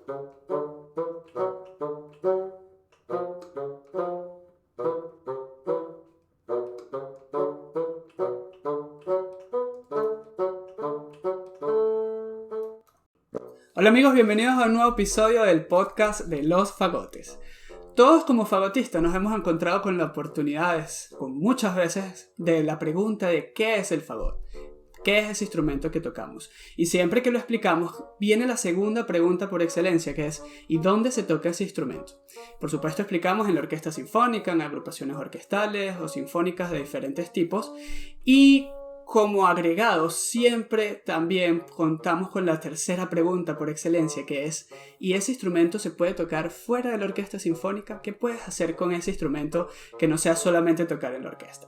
Hola amigos, bienvenidos a un nuevo episodio del podcast de Los Fagotes. Todos como fagotistas nos hemos encontrado con la oportunidad, con muchas veces, de la pregunta de ¿qué es el fagot? ¿Qué es ese instrumento que tocamos? Y siempre que lo explicamos, viene la segunda pregunta por excelencia, que es ¿y dónde se toca ese instrumento? Por supuesto explicamos en la orquesta sinfónica, en agrupaciones orquestales o sinfónicas de diferentes tipos, y como agregado siempre también contamos con la tercera pregunta por excelencia, que es ¿y ese instrumento se puede tocar fuera de la orquesta sinfónica? ¿Qué puedes hacer con ese instrumento que no sea solamente tocar en la orquesta?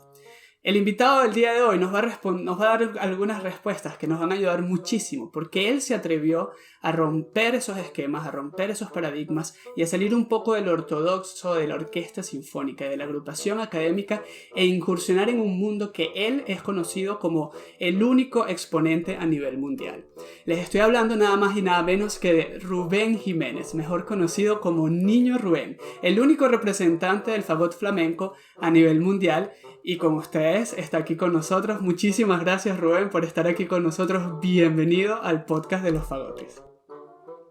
El invitado del día de hoy nos va a dar algunas respuestas que nos van a ayudar muchísimo, porque él se atrevió a romper esos esquemas, a romper esos paradigmas y a salir un poco del ortodoxo de la orquesta sinfónica y de la agrupación académica e incursionar en un mundo que él es conocido como el único exponente a nivel mundial. Les estoy hablando nada más y nada menos que de Rubén Jiménez, mejor conocido como Niño Rubén, el único representante del fagot flamenco a nivel mundial. Y con ustedes está aquí con nosotros. Muchísimas gracias, Rubén, por estar aquí con nosotros. Bienvenido al podcast de los fagotes.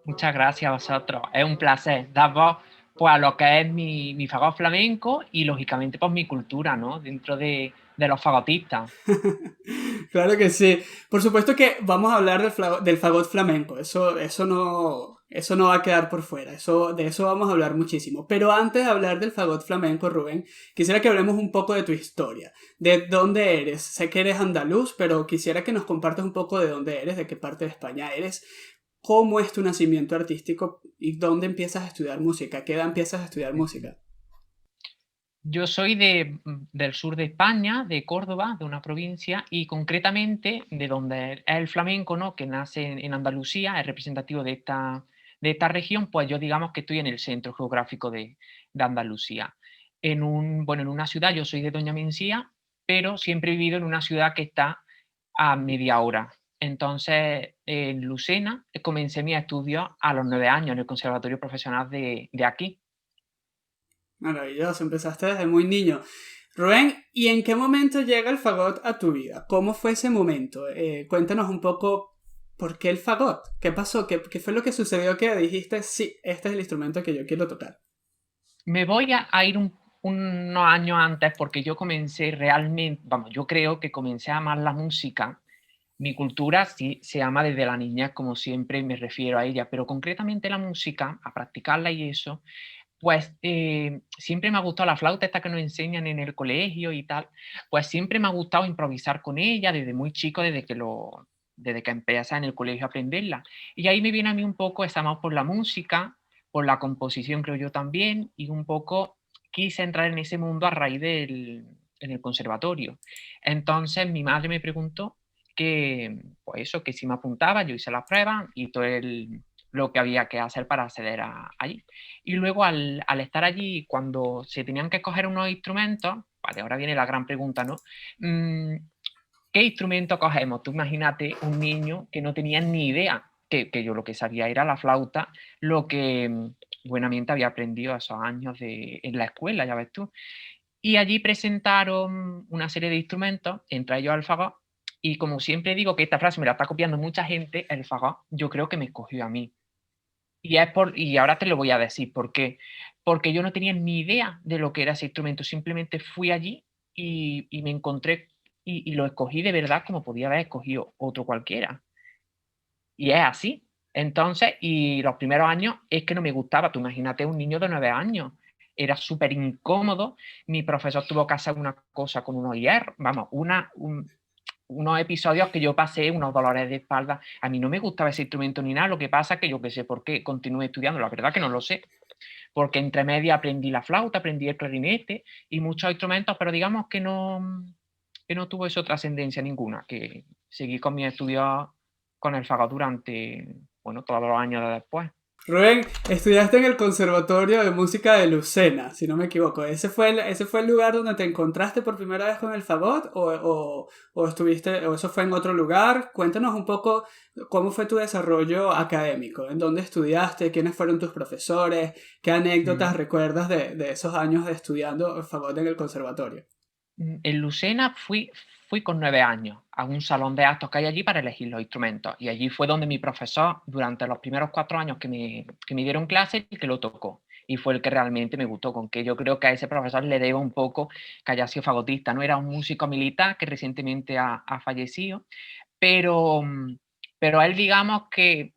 Muchas gracias a vosotros. Es un placer dar voz pues, a lo que es mi fagot flamenco y, lógicamente, pues mi cultura, ¿no? Dentro de los fagotistas. Claro que sí. Por supuesto que vamos a hablar del fagot flamenco. Eso no va a quedar por fuera. De eso vamos a hablar muchísimo. Pero antes de hablar del fagot flamenco, Rubén, quisiera que hablemos un poco de tu historia. ¿De dónde eres? Sé que eres andaluz, pero quisiera que nos compartas un poco de dónde eres, de qué parte de España eres, cómo es tu nacimiento artístico y dónde empiezas a estudiar música, a qué edad empiezas a estudiar música. Yo soy del sur de España, de Córdoba, de una provincia, y concretamente de donde es el flamenco, ¿no? Que nace en Andalucía, es representativo de esta región, pues yo digamos que estoy en el centro geográfico de Andalucía. En una ciudad, yo soy de Doña Mencía, pero siempre he vivido en una ciudad que está a media hora. Entonces, en Lucena comencé mis estudios a los 9 años en el Conservatorio Profesional de aquí. Maravilloso, empezaste desde muy niño. Rubén, ¿y en qué momento llega el fagot a tu vida? ¿Cómo fue ese momento? Cuéntanos un poco por qué el fagot. ¿Qué pasó? ¿Qué fue lo que sucedió que dijiste, sí, este es el instrumento que yo quiero tocar? Me voy a ir unos años antes porque yo comencé realmente, vamos, yo creo que comencé a amar la música. Mi cultura sí se ama desde la niñez, como siempre me refiero a ella, pero concretamente la música, a practicarla y eso, pues siempre me ha gustado la flauta esta que nos enseñan en el colegio y tal, pues siempre me ha gustado improvisar con ella desde muy chico, desde que empecé en el colegio a aprenderla. Y ahí me viene a mí un poco ese amor por la música, por la composición creo yo también, y un poco quise entrar en ese mundo a raíz en el conservatorio. Entonces mi madre me preguntó pues eso, que si me apuntaba, yo hice la prueba y todo lo que había que hacer para acceder allí. Y luego al estar allí, cuando se tenían que escoger unos instrumentos, vale, ahora viene la gran pregunta, ¿no? ¿Qué instrumento cogemos? Tú imagínate un niño que no tenía ni idea, que yo lo que sabía era la flauta, lo que buenamente había aprendido a esos años en la escuela, ya ves tú. Y allí presentaron una serie de instrumentos, entre ellos el fagot, y como siempre digo que esta frase me la está copiando mucha gente, el fagot yo creo que me escogió a mí. Y ahora te lo voy a decir, ¿por qué? Porque yo no tenía ni idea de lo que era ese instrumento, simplemente fui allí y me encontré y lo escogí de verdad como podía haber escogido otro cualquiera. Y es así. Entonces, y los primeros años es que no me gustaba. Tú imagínate un niño de 9 años. Era súper incómodo. Mi profesor tuvo que hacer una cosa con unos hierros, vamos, unos episodios que yo pasé, unos dolores de espalda. A mí no me gustaba ese instrumento ni nada. Lo que pasa es que yo qué sé por qué continué estudiando. La verdad que no lo sé. Porque entre media aprendí la flauta, aprendí el clarinete y muchos instrumentos, pero digamos que no tuvo eso trascendencia ninguna, que seguí con mis estudios con el fagot durante, bueno, todos los años de después. Rubén, estudiaste en el Conservatorio de Música de Lucena, si no me equivoco. Ese fue el lugar donde te encontraste por primera vez con el fagot o estuviste, o eso fue en otro lugar? Cuéntanos un poco cómo fue tu desarrollo académico, en dónde estudiaste, quiénes fueron tus profesores, qué anécdotas Mm. recuerdas de esos años de estudiando el fagot en el conservatorio. En Lucena fui con 9 años a un salón de actos que hay allí para elegir los instrumentos. Y allí fue donde mi profesor, durante los primeros 4 años que me dieron clase, el que lo tocó. Y fue el que realmente me gustó, con que yo creo que a ese profesor le debo un poco que haya sido fagotista. No era un músico militar que recientemente ha fallecido, pero, pero él, digamos que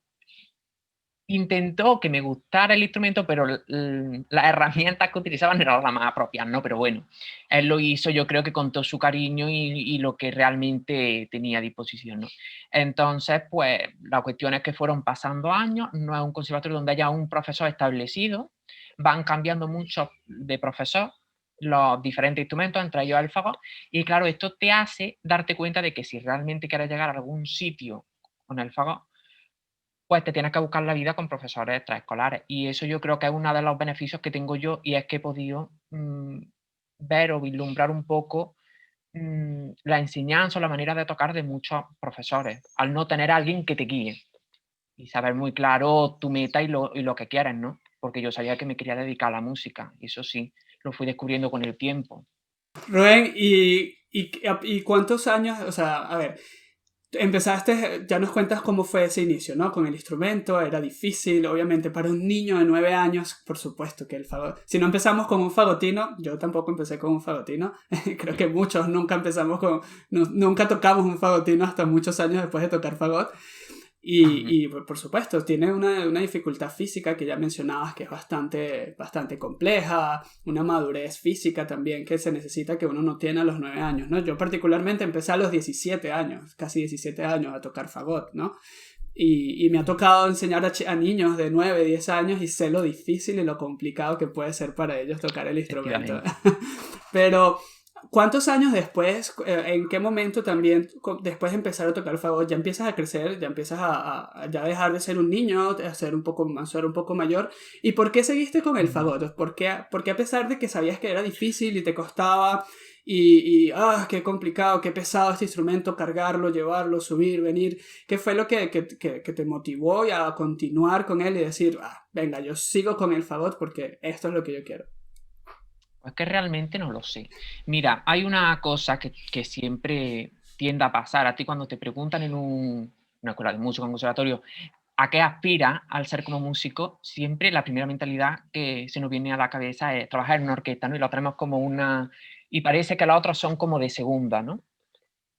intentó que me gustara el instrumento, pero las herramientas que utilizaban no eran las más apropiadas, ¿no? Pero bueno, él lo hizo, yo creo que con todo su cariño y lo que realmente tenía a disposición, ¿no? Entonces, pues la cuestión es que fueron pasando años, no es un conservatorio donde haya un profesor establecido, van cambiando mucho de profesor los diferentes instrumentos, entre ellos el fagot, y claro, esto te hace darte cuenta de que si realmente quieres llegar a algún sitio con el fagot, pues te tienes que buscar la vida con profesores extraescolares. Y eso yo creo que es uno de los beneficios que tengo yo, y es que he podido ver o vislumbrar un poco la enseñanza o la manera de tocar de muchos profesores, al no tener a alguien que te guíe y saber muy claro tu meta y lo que quieres, ¿no? Porque yo sabía que me quería dedicar a la música, y eso sí, lo fui descubriendo con el tiempo. Rubén, ¿y cuántos años, o sea, a ver, empezaste, ya nos cuentas cómo fue ese inicio, ¿no? Con el instrumento, era difícil, obviamente, para un niño de 9 años, por supuesto que el fagot. Si no empezamos con un fagotino, yo tampoco empecé con un fagotino, creo que muchos nunca empezamos con, nunca tocamos un fagotino hasta muchos años después de tocar fagot. Ujú. Y por supuesto, tiene una dificultad física que ya mencionabas que es bastante compleja, una madurez física también que se necesita que uno no tiene a los 9 años, ¿no? Yo particularmente empecé a los 17 años, casi 17 años a tocar fagot, ¿no? Y me ha tocado enseñar a niños de 9 10 años y sé lo difícil y lo complicado que puede ser para ellos tocar el instrumento. Efectivamente. Pero, ¿cuántos años después, en qué momento también, después de empezar a tocar el fagot, ya empiezas a crecer, ya empiezas a ya dejar de ser un niño, a ser ser un poco mayor? ¿Y por qué seguiste con el Ujú. fagot? ¿Por qué a pesar de que sabías que era difícil y te costaba qué complicado, qué pesado este instrumento, cargarlo, llevarlo, subir, venir? ¿Qué fue lo que te motivó a continuar con él y decir, venga, yo sigo con el fagot porque esto es lo que yo quiero? Pues que realmente no lo sé. Mira, hay una cosa que siempre tiende a pasar. A ti cuando te preguntan en una escuela de música, en un conservatorio, ¿a qué aspiras al ser como músico? Siempre la primera mentalidad que se nos viene a la cabeza es trabajar en una orquesta, ¿no? Y lo tenemos como una... Y parece que los otros son como de segunda, ¿no?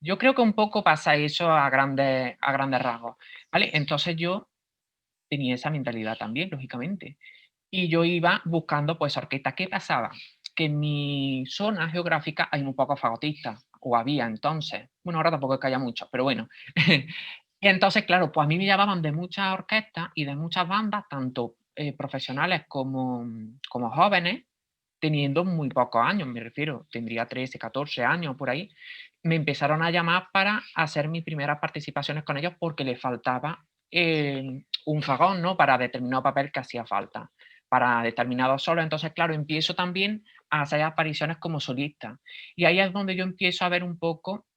Yo creo que un poco pasa eso a grandes rasgos, ¿vale? Entonces yo tenía esa mentalidad también, lógicamente. Y yo iba buscando, pues, orquesta. ¿Qué pasaba? Que en mi zona geográfica hay muy pocos fagotistas, o había entonces. Bueno, ahora tampoco es que haya muchos, pero bueno. Y entonces, claro, pues a mí me llamaban de muchas orquestas y de muchas bandas, tanto profesionales como jóvenes, teniendo muy pocos años, me refiero, tendría 13 14 años por ahí. Me empezaron a llamar para hacer mis primeras participaciones con ellos porque les faltaba un fagón, ¿no? Para determinado papel que hacía falta, para determinado solo. Entonces, claro, empiezo también a hacer apariciones como solista. Y ahí es donde yo empiezo a ver un poco,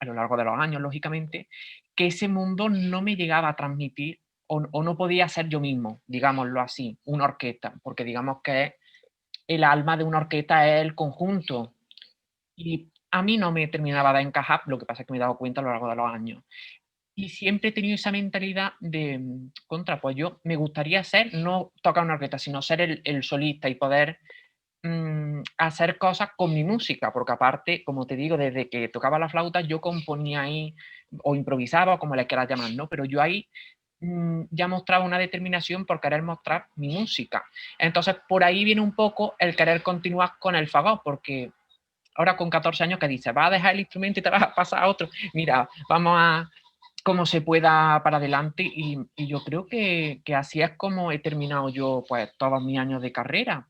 a lo largo de los años, lógicamente, que ese mundo no me llegaba a transmitir o no podía ser yo mismo, digámoslo así, una orquesta, porque digamos que el alma de una orquesta es el conjunto. Y a mí no me terminaba de encajar, lo que pasa es que me he dado cuenta a lo largo de los años. Y siempre he tenido esa mentalidad de, contra, pues yo me gustaría ser, no tocar una orquesta, sino ser el solista y poder hacer cosas con mi música, porque aparte, como te digo, desde que tocaba la flauta, yo componía ahí, o improvisaba, o como le quieras llamar, ¿no? Pero yo ahí ya mostraba una determinación por querer mostrar mi música. Entonces, por ahí viene un poco el querer continuar con el fagot, porque ahora con 14 años que dices, vas a dejar el instrumento y te vas a pasar a otro. Mira, vamos a como se pueda para adelante y yo creo que así es como he terminado yo pues todos mis años de carrera.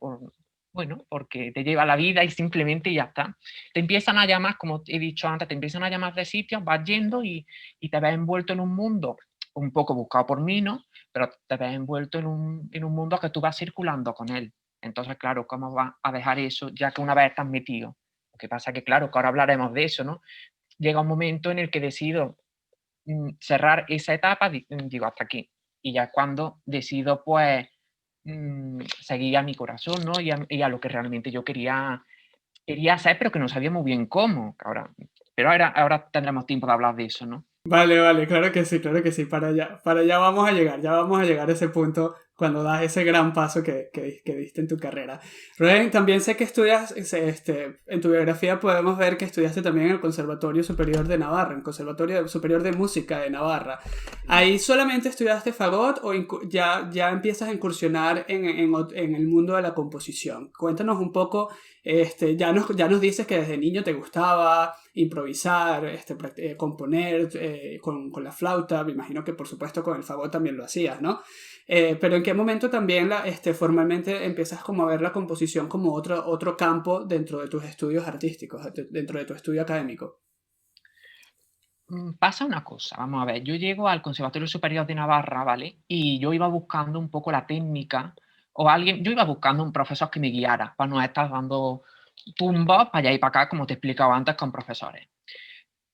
Bueno, porque te lleva la vida y simplemente ya está. Te empiezan a llamar, como he dicho antes, te empiezan a llamar de sitios, vas yendo y te ves envuelto en un mundo un poco buscado por mí, ¿no? Pero te ves envuelto en un mundo que tú vas circulando con él. Entonces, claro, ¿cómo vas a dejar eso ya que una vez estás metido? Lo que pasa que, claro, que ahora hablaremos de eso, ¿no? Llega un momento en el que decido cerrar esa etapa, digo, hasta aquí. Y ya es cuando decido, pues, seguir a mi corazón, ¿no? Y a lo que realmente yo quería hacer, pero que no sabía muy bien cómo. Pero ahora tendremos tiempo de hablar de eso, ¿no? Vale, vale, claro que sí, para allá vamos a llegar, ya vamos a llegar a ese punto cuando das ese gran paso que diste en tu carrera. Rubén, también sé que estudias, en tu biografía podemos ver que estudiaste también en el Conservatorio Superior de Navarra, en el Conservatorio Superior de Música de Navarra. ¿Ahí solamente estudiaste fagot o ya empiezas a incursionar en el mundo de la composición? Cuéntanos un poco, ya nos dices que desde niño te gustaba improvisar, componer con la flauta, me imagino que por supuesto con el fagot también lo hacías, ¿no? Pero ¿en qué momento también formalmente empiezas como a ver la composición como otro campo dentro de tus estudios artísticos, dentro de tu estudio académico? Pasa una cosa, vamos a ver, yo llego al Conservatorio Superior de Navarra, ¿vale? Y yo iba buscando un poco la técnica o alguien, yo iba buscando un profesor que me guiara para no estar dando tumbos para allá y para acá, como te he explicado antes con profesores.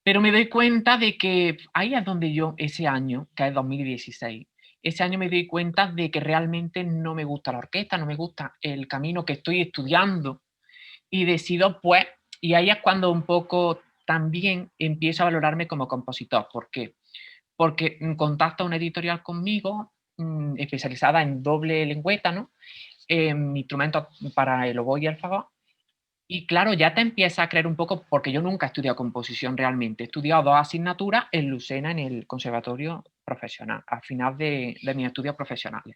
Pero me doy cuenta de que ahí es donde yo, ese año, que es 2016, ese año me doy cuenta de que realmente no me gusta la orquesta, no me gusta el camino que estoy estudiando y decido, pues, y ahí es cuando un poco también empiezo a valorarme como compositor. ¿Por qué? Porque contacta una editorial conmigo, especializada en doble lengüeta, ¿no? En instrumentos para el oboe y el fagot. Y claro, ya te empieza a creer un poco, porque yo nunca he estudiado composición realmente. He estudiado 2 asignaturas en Lucena, en el conservatorio profesional, al final de mis estudios profesionales.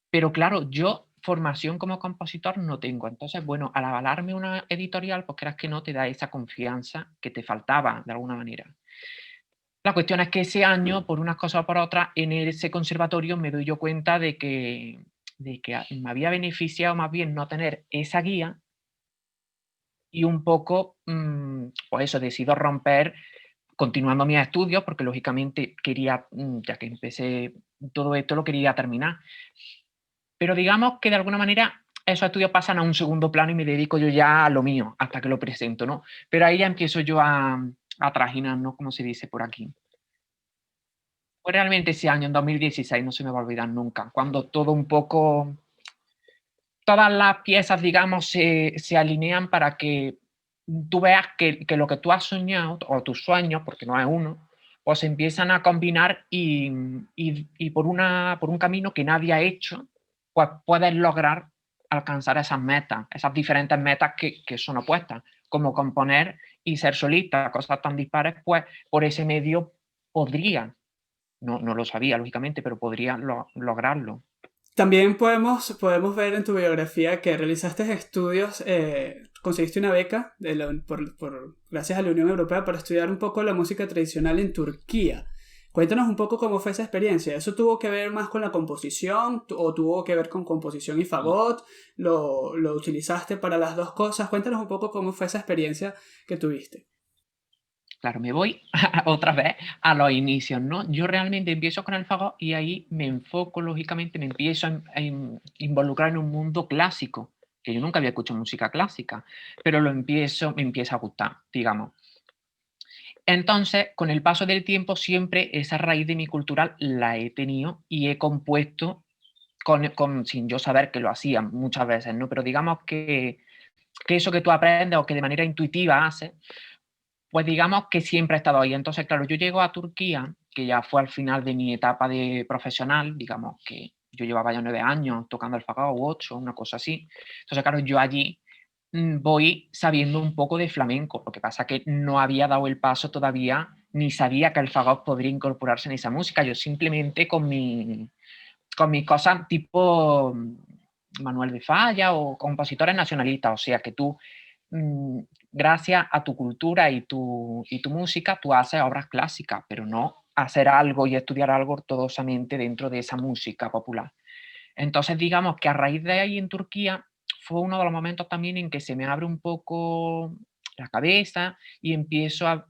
Pero claro, yo formación como compositor no tengo. Entonces, bueno, al avalarme una editorial, pues creas que no te da esa confianza que te faltaba de alguna manera. La cuestión es que ese año, por unas cosas o por otras, en ese conservatorio me doy yo cuenta de que me había beneficiado más bien no tener esa guía y un poco, pues eso, decido romper continuando mis estudios, porque lógicamente quería, ya que empecé todo esto, lo quería terminar. Pero digamos que de alguna manera esos estudios pasan a un segundo plano y me dedico yo ya a lo mío, hasta que lo presento, ¿no? Pero ahí ya empiezo yo a trajinar, ¿no? Como se dice por aquí. Fue realmente ese año, en 2016, no se me va a olvidar nunca, cuando todo un poco, todas las piezas, digamos, se alinean para que tú veas que lo que tú has soñado, o tus sueños, porque no es uno, pues se empiezan a combinar y por un camino que nadie ha hecho, pues puedes lograr alcanzar esas metas, esas diferentes metas que son opuestas, como componer y ser solista, cosas tan dispares, pues por ese medio podría, no lo sabía, lógicamente, pero podría lograrlo. También podemos ver en tu biografía que realizaste estudios, conseguiste una beca gracias a la Unión Europea para estudiar un poco la música tradicional en Turquía. Cuéntanos un poco cómo fue esa experiencia. ¿Eso tuvo que ver más con la composición o tuvo que ver con composición y fagot? ¿Lo utilizaste para las dos cosas? Cuéntanos un poco cómo fue esa experiencia que tuviste. Claro, me voy otra vez a los inicios, ¿no? Yo realmente empiezo con el fagot y ahí me enfoco, lógicamente, me empiezo a involucrar en un mundo clásico, que yo nunca había escuchado música clásica, pero me empieza a gustar, digamos. Entonces, con el paso del tiempo, siempre esa raíz de mi cultural la he tenido y he compuesto sin yo saber que lo hacía muchas veces, ¿no? Pero digamos que eso que tú aprendes o que de manera intuitiva haces, pues digamos que siempre he estado ahí. Entonces, claro, yo llego a Turquía, que ya fue al final de mi etapa de profesional, digamos que yo llevaba ya 9 años tocando el fagotto, u 8, una cosa así. Entonces, claro, yo allí voy sabiendo un poco de flamenco. Lo que pasa que no había dado el paso todavía, ni sabía que el fagot podría incorporarse en esa música. Yo simplemente con mis cosas tipo Manuel de Falla o compositores nacionalistas. O sea que tú mm, gracias a tu cultura y tu música, tú haces obras clásicas, pero no hacer algo y estudiar algo ortodoxamente dentro de esa música popular. Entonces, digamos que a raíz de ahí en Turquía fue uno de los momentos también en que se me abre un poco la cabeza y empiezo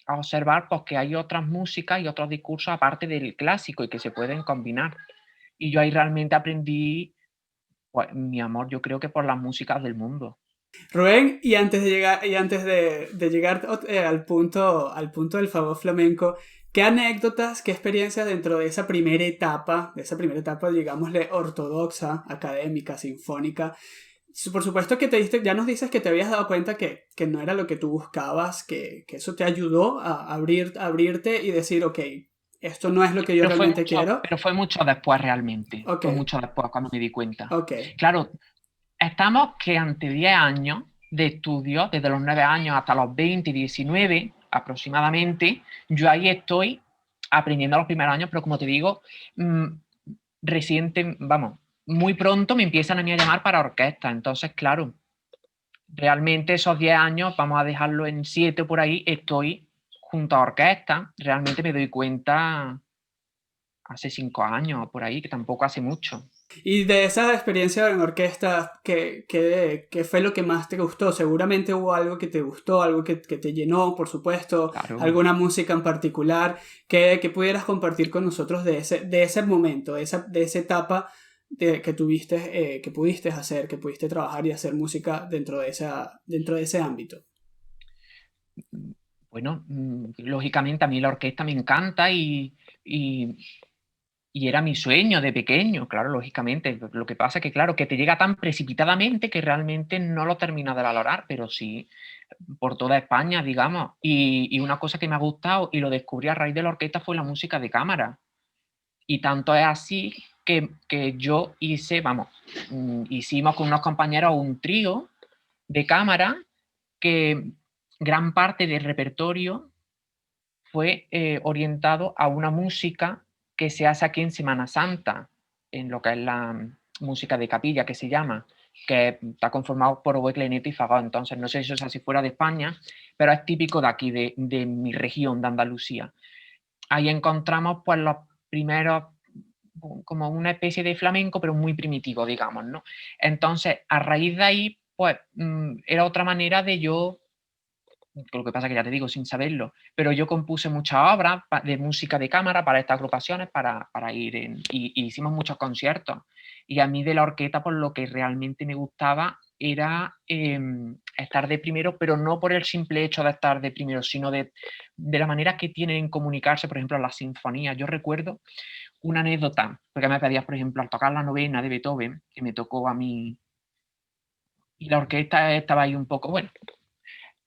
a observar pues, que hay otras músicas y otros discursos aparte del clásico y que se pueden combinar. Y yo ahí realmente aprendí, pues, mi amor, yo creo que por las músicas del mundo. Rubén, y antes de llegar al punto del fagot flamenco, ¿qué anécdotas, qué experiencias dentro de esa primera etapa, digámosle, ortodoxa, académica, sinfónica? Por supuesto que ya nos dices que te habías dado cuenta que no era lo que tú buscabas, que eso te ayudó a abrirte y decir, ok, esto no es lo que yo realmente quiero. Pero fue mucho después realmente, Ok, fue mucho después cuando me di cuenta. ok. Claro, estamos que ante 10 años de estudio, desde los 9 años hasta los 20, 19 aproximadamente, yo ahí estoy aprendiendo los primeros años, pero como te digo, muy pronto me empiezan a mí a llamar para orquesta. Entonces, claro, realmente esos 10 años, vamos a dejarlo en 7 por ahí, estoy junto a orquesta. Realmente me doy cuenta hace 5 años por ahí, que tampoco hace mucho. Y de esa experiencia en orquesta, ¿qué fue lo que más te gustó? Seguramente hubo algo que te gustó, algo que te llenó, por supuesto, Claro. alguna música en particular que pudieras compartir con nosotros de ese momento, de esa etapa que tuviste, que pudiste hacer, que pudiste trabajar y hacer música dentro de ese ámbito. Bueno, lógicamente a mí la orquesta me encanta y, y era mi sueño de pequeño, claro, lógicamente. Lo que pasa es que, claro, que te llega tan precipitadamente que realmente no lo terminas de valorar, pero sí por toda España, digamos. Y una cosa que me ha gustado y lo descubrí a raíz de la orquesta fue la música de cámara. Y tanto es así que yo hicimos con unos compañeros un trío de cámara que gran parte del repertorio fue orientado a una música que se hace aquí en Semana Santa, en lo que es la música de capilla, que se llama, que está conformado por oboe, clarinete y fagot. Entonces, no sé si eso es así fuera de España, pero es típico de aquí, de mi región, de Andalucía. Ahí encontramos pues los primeros, como una especie de flamenco, pero muy primitivo, digamos, ¿no? Entonces, a raíz de ahí, pues era otra manera de yo, lo que pasa que ya te digo, sin saberlo, pero yo compuse muchas obras de música de cámara para estas agrupaciones, para ir y hicimos muchos conciertos. Y a mí de la orquesta, por lo que realmente me gustaba era estar de primero, pero no por el simple hecho de estar de primero, sino de la manera que tienen en comunicarse, por ejemplo, las sinfonías. Yo recuerdo una anécdota, porque me pedías, por ejemplo, al tocar la novena de Beethoven, que me tocó a mí, y la orquesta estaba ahí un poco, bueno.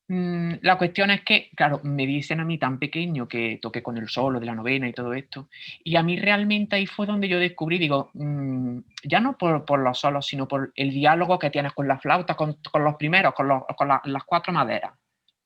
La cuestión es que, claro, me dicen a mí tan pequeño que toqué con el solo de la novena y todo esto, y a mí realmente ahí fue donde yo descubrí, digo, ya no por los solos, sino por el diálogo que tienes con la flauta, con los primeros, con las 4 maderas.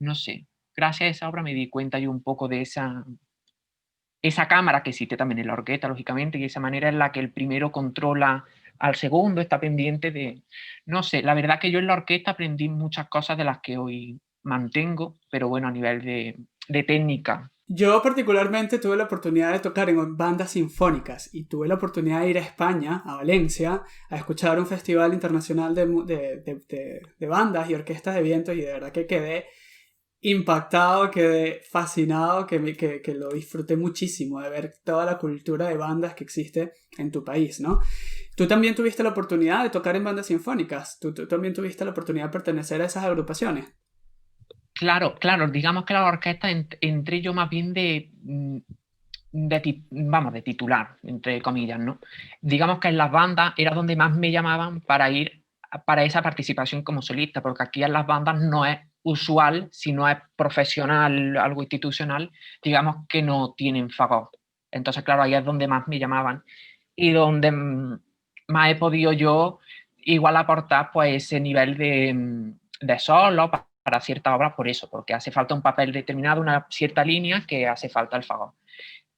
No sé, gracias a esa obra me di cuenta yo un poco de esa cámara que existe también en la orquesta, lógicamente, y esa manera en la que el primero controla al segundo, está pendiente de... No sé, la verdad que yo en la orquesta aprendí muchas cosas de las que hoy mantengo, pero bueno, a nivel de técnica. Yo particularmente tuve la oportunidad de tocar en bandas sinfónicas y tuve la oportunidad de ir a España, a Valencia, a escuchar un festival internacional de bandas y orquestas de vientos y de verdad que quedé impactado, quedé fascinado, que lo disfruté muchísimo de ver toda la cultura de bandas que existe en tu país, ¿no? Tú también tuviste la oportunidad de tocar en bandas sinfónicas, tú también tuviste la oportunidad de pertenecer a esas agrupaciones. Claro, claro, digamos que la orquesta entré yo más bien de titular, entre comillas, ¿no? Digamos que en las bandas era donde más me llamaban para ir para esa participación como solista, porque aquí en las bandas no es usual, si no es profesional, algo institucional, digamos que no tienen fagot. Entonces, claro, ahí es donde más me llamaban y donde más he podido yo igual aportar pues ese nivel de solo para ciertas obras por eso, porque hace falta un papel determinado, una cierta línea que hace falta el fagot.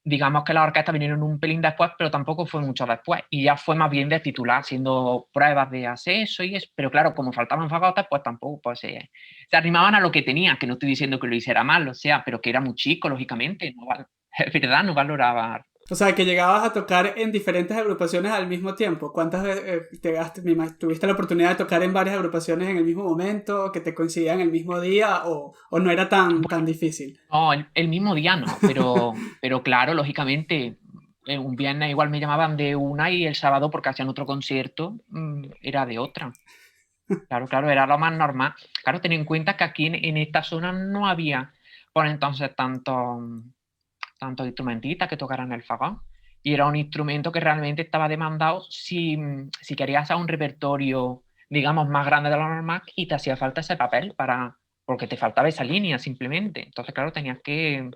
Digamos que las orquestas vinieron un pelín después, pero tampoco fue mucho después. Y ya fue más bien de titular, haciendo pruebas de acceso y eso. Pero claro, como faltaban fagotes, pues tampoco pues, se arrimaban a lo que tenían, que no estoy diciendo que lo hiciera mal, o sea, pero que era muy chico, lógicamente. No, es verdad, no valoraba. O sea, que llegabas a tocar en diferentes agrupaciones al mismo tiempo. ¿Cuántas veces tuviste la oportunidad de tocar en varias agrupaciones en el mismo momento, que te coincidían el mismo día, o no era tan difícil? No, el mismo día no, pero claro, lógicamente, un viernes igual me llamaban de una y el sábado porque hacían otro concierto, era de otra. Claro, claro, era lo más normal. Claro, ten en cuenta que aquí en esta zona no había por entonces tantos instrumentistas que tocaran el fagón. Y era un instrumento que realmente estaba demandado si querías hacer un repertorio, digamos, más grande de lo normal y te hacía falta ese papel porque te faltaba esa línea simplemente. Entonces, claro, tenías que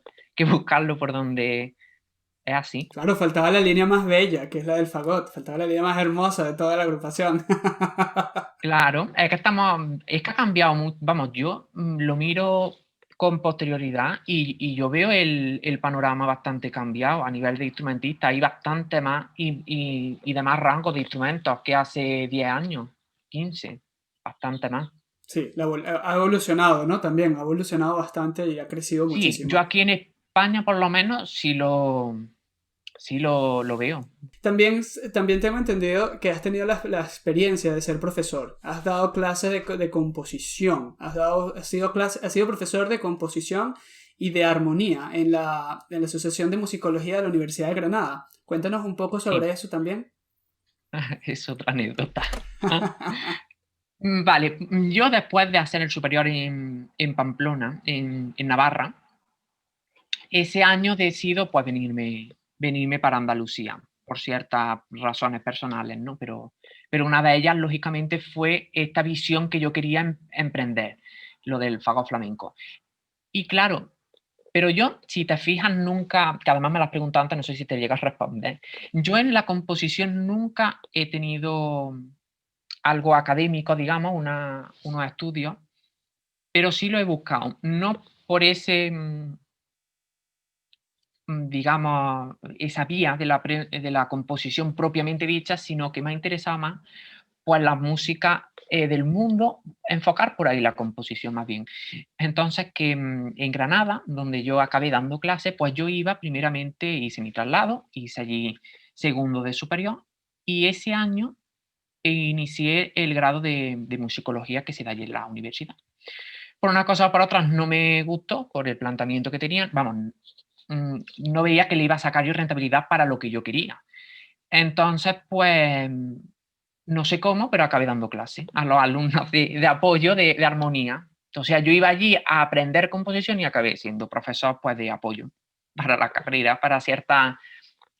buscarlo por donde es así. Claro, faltaba la línea más bella, que es la del fagot. Faltaba la línea más hermosa de toda la agrupación. Claro, es que ha cambiado mucho. Vamos, yo lo miro con posterioridad y yo veo el panorama bastante cambiado a nivel de instrumentistas. Hay bastante más y de más rango de instrumentos que hace 10 años, 15, bastante más. Sí, ha evolucionado, ¿no? También ha evolucionado bastante y ha crecido Sí, yo muchísimo. aquí en España por lo menos sí lo veo. También tengo entendido que has tenido la experiencia de ser profesor. Has dado clases de composición. Has sido profesor de composición y de armonía en la Asociación de Musicología de la Universidad de Granada. Cuéntanos un poco Sí, sobre eso también. es otra anécdota. Vale, yo después de hacer el superior en Pamplona, en Navarra, ese año decido pues venirme para Andalucía por ciertas razones personales, ¿no? Pero una de ellas, lógicamente, fue esta visión que yo quería emprender, lo del fagot flamenco. Y claro, pero yo, si te fijas, nunca, que además me lo has preguntado antes, no sé si te llegas a responder, yo en la composición nunca he tenido algo académico, digamos, unos estudios, pero sí lo he buscado, no por ese digamos, esa vía de la composición propiamente dicha, sino que me ha interesado más pues la música del mundo, enfocar por ahí la composición más bien. Entonces, que en Granada, donde yo acabé dando clases, pues yo iba primeramente, hice mi traslado, hice allí segundo de superior, y ese año inicié el grado de musicología que se da allí en la universidad. Por una cosa o por otra no me gustó, por el planteamiento que tenían, vamos, no veía que le iba a sacar yo rentabilidad para lo que yo quería. Entonces, pues, no sé cómo, pero acabé dando clase a los alumnos de apoyo de armonía. O sea, yo iba allí a aprender composición y acabé siendo profesor, pues, de apoyo para la carrera, para ciertas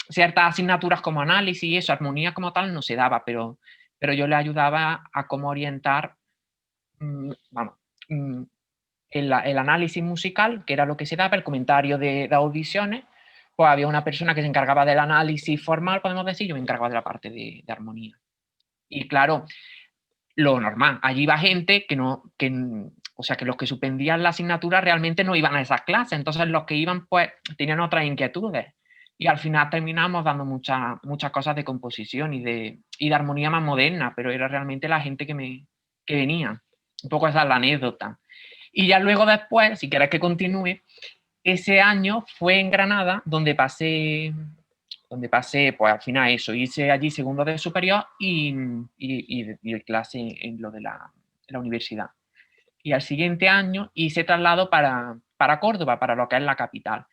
asignaturas como análisis y eso, armonía como tal no se daba, pero yo le ayudaba a cómo orientar, vamos, mm, el análisis musical, que era lo que se daba, el comentario de audiciones, pues había una persona que se encargaba del análisis formal, podemos decir, yo me encargaba de la parte de armonía. Y claro, lo normal, allí iba gente que no, o sea, que los que suspendían la asignatura realmente no iban a esas clases, entonces los que iban pues tenían otras inquietudes. Y al final terminamos dando muchas cosas de composición y de armonía más moderna, pero era realmente la gente que venía. Un poco esa es la anécdota. Y ya luego después, si quieres que continúe, ese año fue en Granada donde pasé, pues al final eso, hice allí segundo de superior y clase en lo de la universidad. Y al siguiente año hice traslado para Córdoba, para lo que es la capital,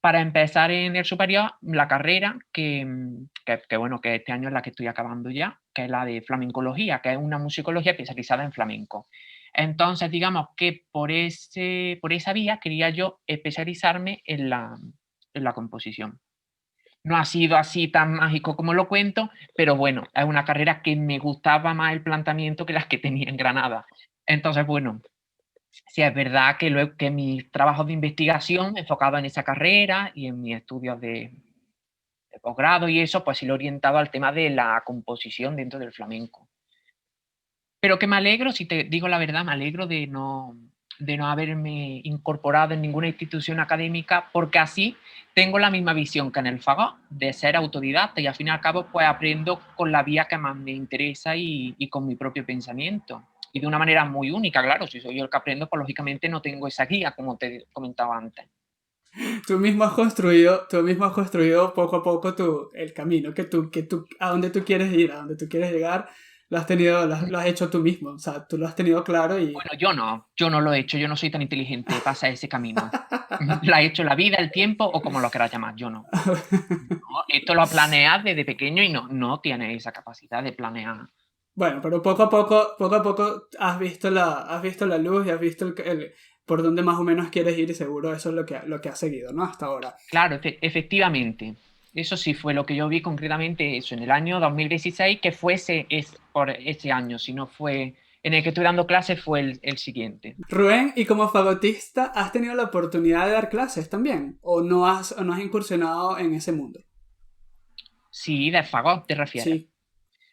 para empezar en el superior la carrera bueno, que este año es la que estoy acabando ya, que es la de flamencología, que es una musicología especializada en flamenco. Entonces, digamos que por esa vía quería yo especializarme en la composición. No ha sido así tan mágico como lo cuento, pero bueno, es una carrera que me gustaba más el planteamiento que las que tenía en Granada. Entonces, bueno, sí es verdad que mis trabajos de investigación enfocados en esa carrera y en mis estudios de posgrado y eso, pues sí lo he orientado al tema de la composición dentro del flamenco. Pero que me alegro, si te digo la verdad, me alegro de no haberme incorporado en ninguna institución académica, porque así tengo la misma visión que en el fagot, de ser autodidacta y al fin y al cabo pues aprendo con la vía que más me interesa y con mi propio pensamiento. Y de una manera muy única, claro, si soy yo el que aprendo, pues lógicamente no tengo esa guía, como te comentaba antes. tú mismo has construido poco a poco el camino a donde tú quieres ir, a donde tú quieres llegar, lo has hecho tú mismo, o sea, tú lo has tenido claro y... Bueno, yo no lo he hecho, yo no soy tan inteligente para hacer ese camino. Lo ha hecho la vida, el tiempo o como lo quieras llamar, yo no. No, esto lo planeas desde pequeño y no tienes esa capacidad de planear. Bueno, pero poco a poco has visto la luz y has visto por dónde más o menos quieres ir y seguro eso es lo que has seguido, ¿no? Hasta ahora. Claro, efectivamente. Eso sí fue lo que yo vi concretamente eso en el año 2016, que fuese por ese año, si no fue en el que estoy dando clases, fue el siguiente. Rubén, ¿y como fagotista has tenido la oportunidad de dar clases también? O no has incursionado en ese mundo? Sí, de fagot te refieres. Sí.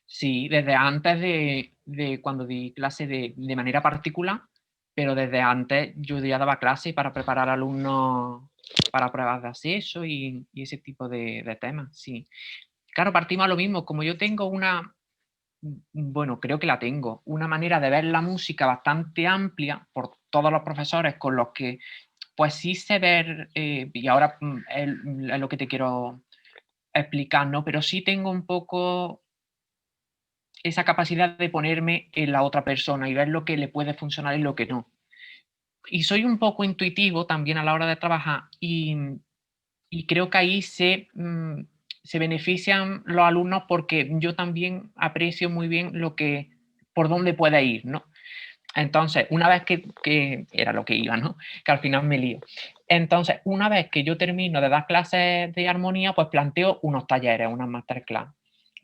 Sí, desde antes de cuando di clase de manera particular, pero desde antes yo ya daba clases para preparar alumnos para pruebas de acceso y ese tipo de temas, sí. Claro, partimos a lo mismo, como yo tengo bueno, creo que la tengo, una manera de ver la música bastante amplia por todos los profesores con los que, pues sí sé ver, y ahora es lo que te quiero explicar, ¿no? Pero sí tengo un poco esa capacidad de ponerme en la otra persona y ver lo que le puede funcionar y lo que no. Y soy un poco intuitivo también a la hora de trabajar y creo que ahí se benefician los alumnos porque yo también aprecio muy bien por dónde puede ir, ¿no? Entonces, una vez que era lo que iba, ¿no? Que al final me lío. Entonces, una vez que yo termino de dar clases de armonía, pues planteo unos talleres, unas masterclass,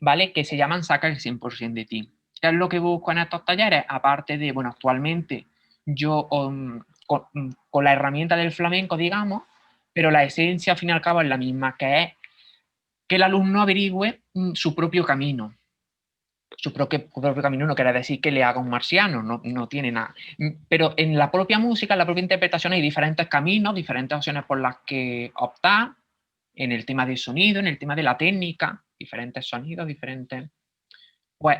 ¿vale? Que se llaman Saca el 100% de ti. ¿Qué es lo que busco en estos talleres? Aparte de, bueno, actualmente yo con la herramienta del flamenco, digamos, pero la esencia al fin y al cabo es la misma, que es que el alumno averigüe su propio camino. Su propio camino no quiere decir que le haga un marciano, no tiene nada. Pero en la propia música, en la propia interpretación, hay diferentes caminos, diferentes opciones por las que optar en el tema del sonido, en el tema de la técnica, diferentes sonidos, diferentes. Pues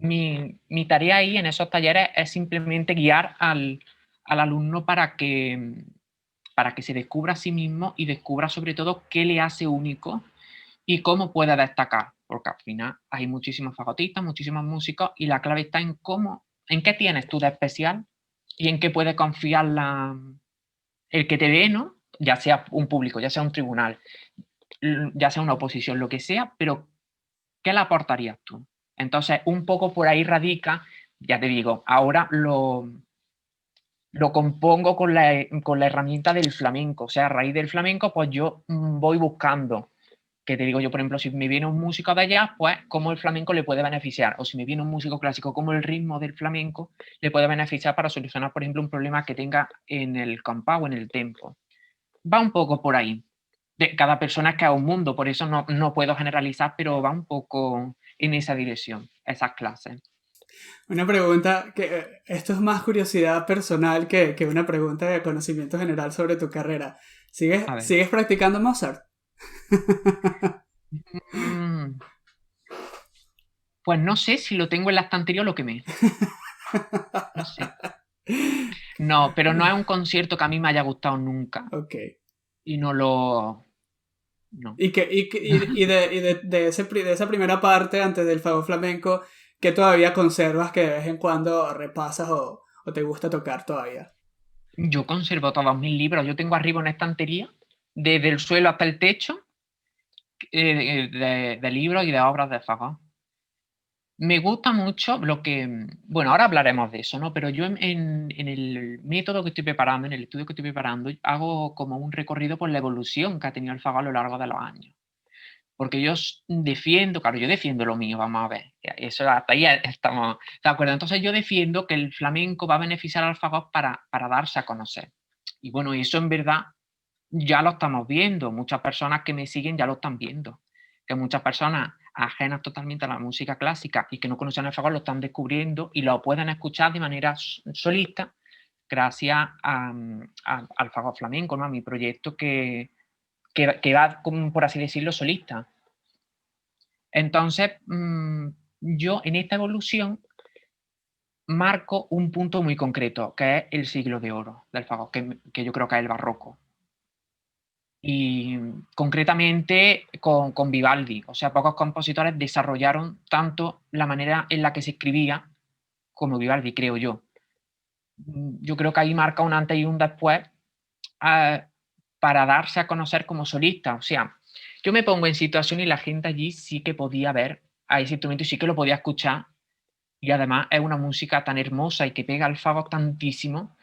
mi tarea ahí en esos talleres es simplemente guiar al alumno para que se descubra a sí mismo y descubra sobre todo qué le hace único y cómo puede destacar, porque al final hay muchísimos fagotistas, muchísimos músicos y la clave está en qué tienes tú de especial y en qué puede confiar el que te ve, ¿no? Ya sea un público, ya sea un tribunal, ya sea una oposición, lo que sea, pero ¿qué le aportarías tú? Entonces, un poco por ahí radica, ya te digo, ahora lo compongo con la herramienta del flamenco, o sea, a raíz del flamenco, pues yo voy buscando que te digo yo, por ejemplo, si me viene un músico de jazz, pues cómo el flamenco le puede beneficiar. O si me viene un músico clásico, cómo el ritmo del flamenco le puede beneficiar para solucionar, por ejemplo, un problema que tenga en el compás o en el tempo. Va un poco por ahí. Cada persona es que es un mundo, por eso no puedo generalizar, pero va un poco en esa dirección, esas clases. Una pregunta esto es más curiosidad personal que una pregunta de conocimiento general sobre tu carrera. A ver. ¿Sigues practicando Mozart? Mm, pues no sé si lo tengo en la estantería o lo quemé. No sé. No, pero no es un concierto que a mí me haya gustado nunca. Ok. Y no lo. No. De esa primera parte, antes del Fago Flamenco, que todavía conservas que de vez en cuando repasas o te gusta tocar todavía? Yo conservo todos mis libros. Yo tengo arriba una estantería, desde el suelo hasta el techo, de libros y de obras de Fagot. Me gusta mucho lo que. Bueno, ahora hablaremos de eso, ¿no? Pero yo en el método que estoy preparando, en el estudio que estoy preparando, hago como un recorrido por la evolución que ha tenido el Fagot a lo largo de los años. Porque defiendo, claro, yo defiendo lo mío, vamos a ver. Eso hasta ahí estamos de acuerdo. Entonces yo defiendo que el flamenco va a beneficiar al fagot para darse a conocer. Y bueno, eso en verdad ya lo estamos viendo. Muchas personas que me siguen ya lo están viendo. Que muchas personas ajenas totalmente a la música clásica y que no conocen el fagot lo están descubriendo y lo pueden escuchar de manera solista gracias al fagot flamenco, ¿no? A mi proyecto que va, por así decirlo, solista. Entonces, yo en esta evolución marco un punto muy concreto, que es el siglo de oro del fagot, que yo creo que es el barroco. y concretamente con Vivaldi. O sea, pocos compositores desarrollaron tanto la manera en la que se escribía como Vivaldi, creo yo. Yo creo que ahí marca un antes y un después ah, para darse a conocer como solista. O sea, yo me pongo en situación y la gente allí sí que podía ver a ese instrumento y sí que lo podía escuchar. Y además es una música tan hermosa y que pega al fagot tantísimo,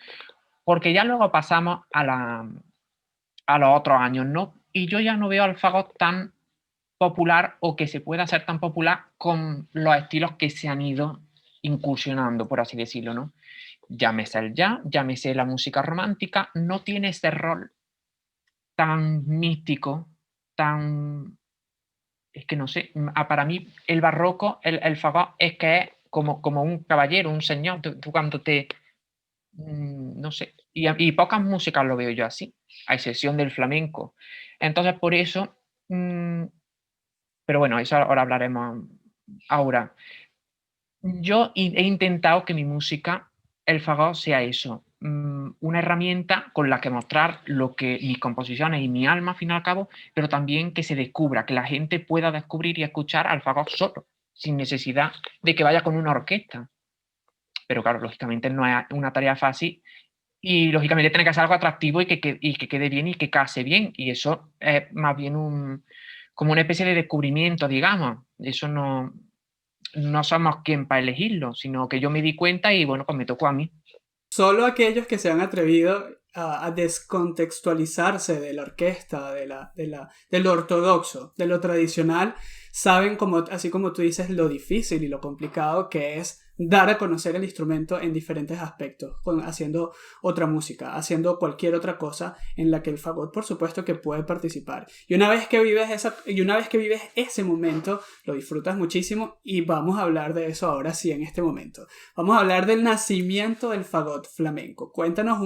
porque ya luego pasamos a los otros años, ¿no? Y yo ya no veo al fagot tan popular o que se pueda hacer tan popular con los estilos que se han ido incursionando, por así decirlo, ¿no? Llámese el jazz, llámese la música romántica, no tiene ese rol tan místico, tan... Es que no sé, para mí el barroco, el fagot, es que es como un caballero, un señor, tú cuando te... no sé, y pocas músicas lo veo yo así, a excepción del flamenco. Entonces, por eso, pero bueno, eso ahora hablaremos ahora. Yo he intentado que mi música, el fagot, sea eso, una herramienta con la que mostrar lo que mis composiciones y mi alma, al fin y al cabo, pero también que se descubra, que la gente pueda descubrir y escuchar al fagot solo, sin necesidad de que vaya con una orquesta. Pero claro, lógicamente no es una tarea fácil y lógicamente tiene que ser algo atractivo y que quede bien y que case bien. Y eso es más bien como una especie de descubrimiento, digamos. Eso no somos quien para elegirlo, sino que yo me di cuenta y bueno, pues me tocó a mí. Solo aquellos que se han atrevido a descontextualizarse de la orquesta, de lo ortodoxo, de lo tradicional, saben, como, así como tú dices, lo difícil y lo complicado que es dar a conocer el instrumento en diferentes aspectos, haciendo otra música, haciendo cualquier otra cosa en la que el fagot, por supuesto, que puede participar. Y una vez que vives ese momento, lo disfrutas muchísimo y vamos a hablar de eso ahora sí en este momento. Vamos a hablar del nacimiento del fagot flamenco. Cuéntanos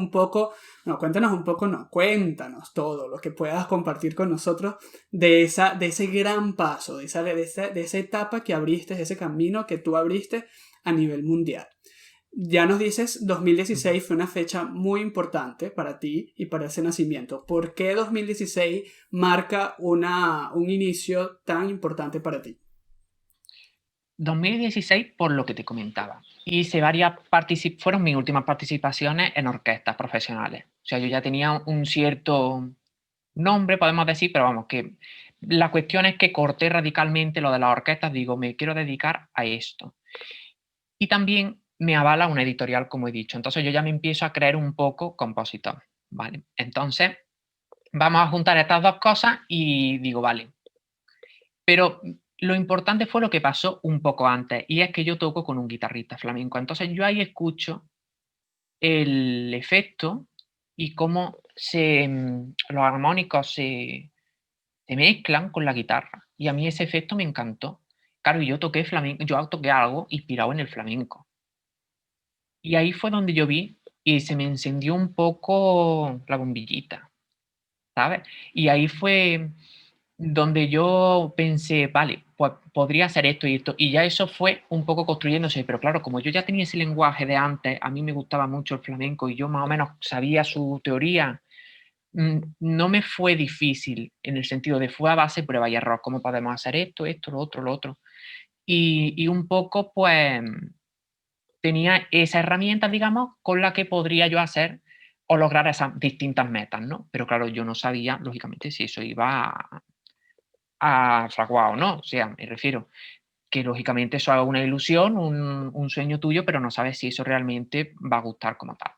todo lo que puedas compartir con nosotros de ese gran paso, de esa etapa que abriste, de ese camino que tú abriste a nivel mundial. Ya nos dices, 2016 fue una fecha muy importante para ti y para ese nacimiento. ¿Por qué 2016 marca un inicio tan importante para ti? 2016, por lo que te comentaba. Hice fueron mis últimas participaciones en orquestas profesionales. O sea, yo ya tenía un cierto nombre, podemos decir, pero vamos, que la cuestión es que corté radicalmente lo de las orquestas, digo, me quiero dedicar a esto. Y también me avala una editorial, como he dicho. Entonces yo ya me empiezo a creer un poco compositor, ¿vale? Entonces, vamos a juntar estas dos cosas y digo, vale. Pero lo importante fue lo que pasó un poco antes, y es que yo toco con un guitarrista flamenco. Entonces yo ahí escucho el efecto y cómo los armónicos se mezclan con la guitarra. Y a mí ese efecto me encantó. Claro, y yo toqué algo inspirado en el flamenco. Y ahí fue donde yo vi y se me encendió un poco la bombillita, ¿sabes? Y ahí fue donde yo pensé, vale, pues podría hacer esto y esto. Y ya eso fue un poco construyéndose. Pero claro, como yo ya tenía ese lenguaje de antes, a mí me gustaba mucho el flamenco y yo más o menos sabía su teoría, no me fue difícil en el sentido de fue a base prueba y error. ¿Cómo podemos hacer esto, esto, lo otro, lo otro? Y un poco, pues tenía esa herramienta, digamos, con la que podría yo hacer o lograr esas distintas metas, ¿no? Pero claro, yo no sabía, lógicamente, si eso iba a fraguar o no. O sea, me refiero que lógicamente eso es una ilusión, un sueño tuyo, pero no sabes si eso realmente va a gustar como tal.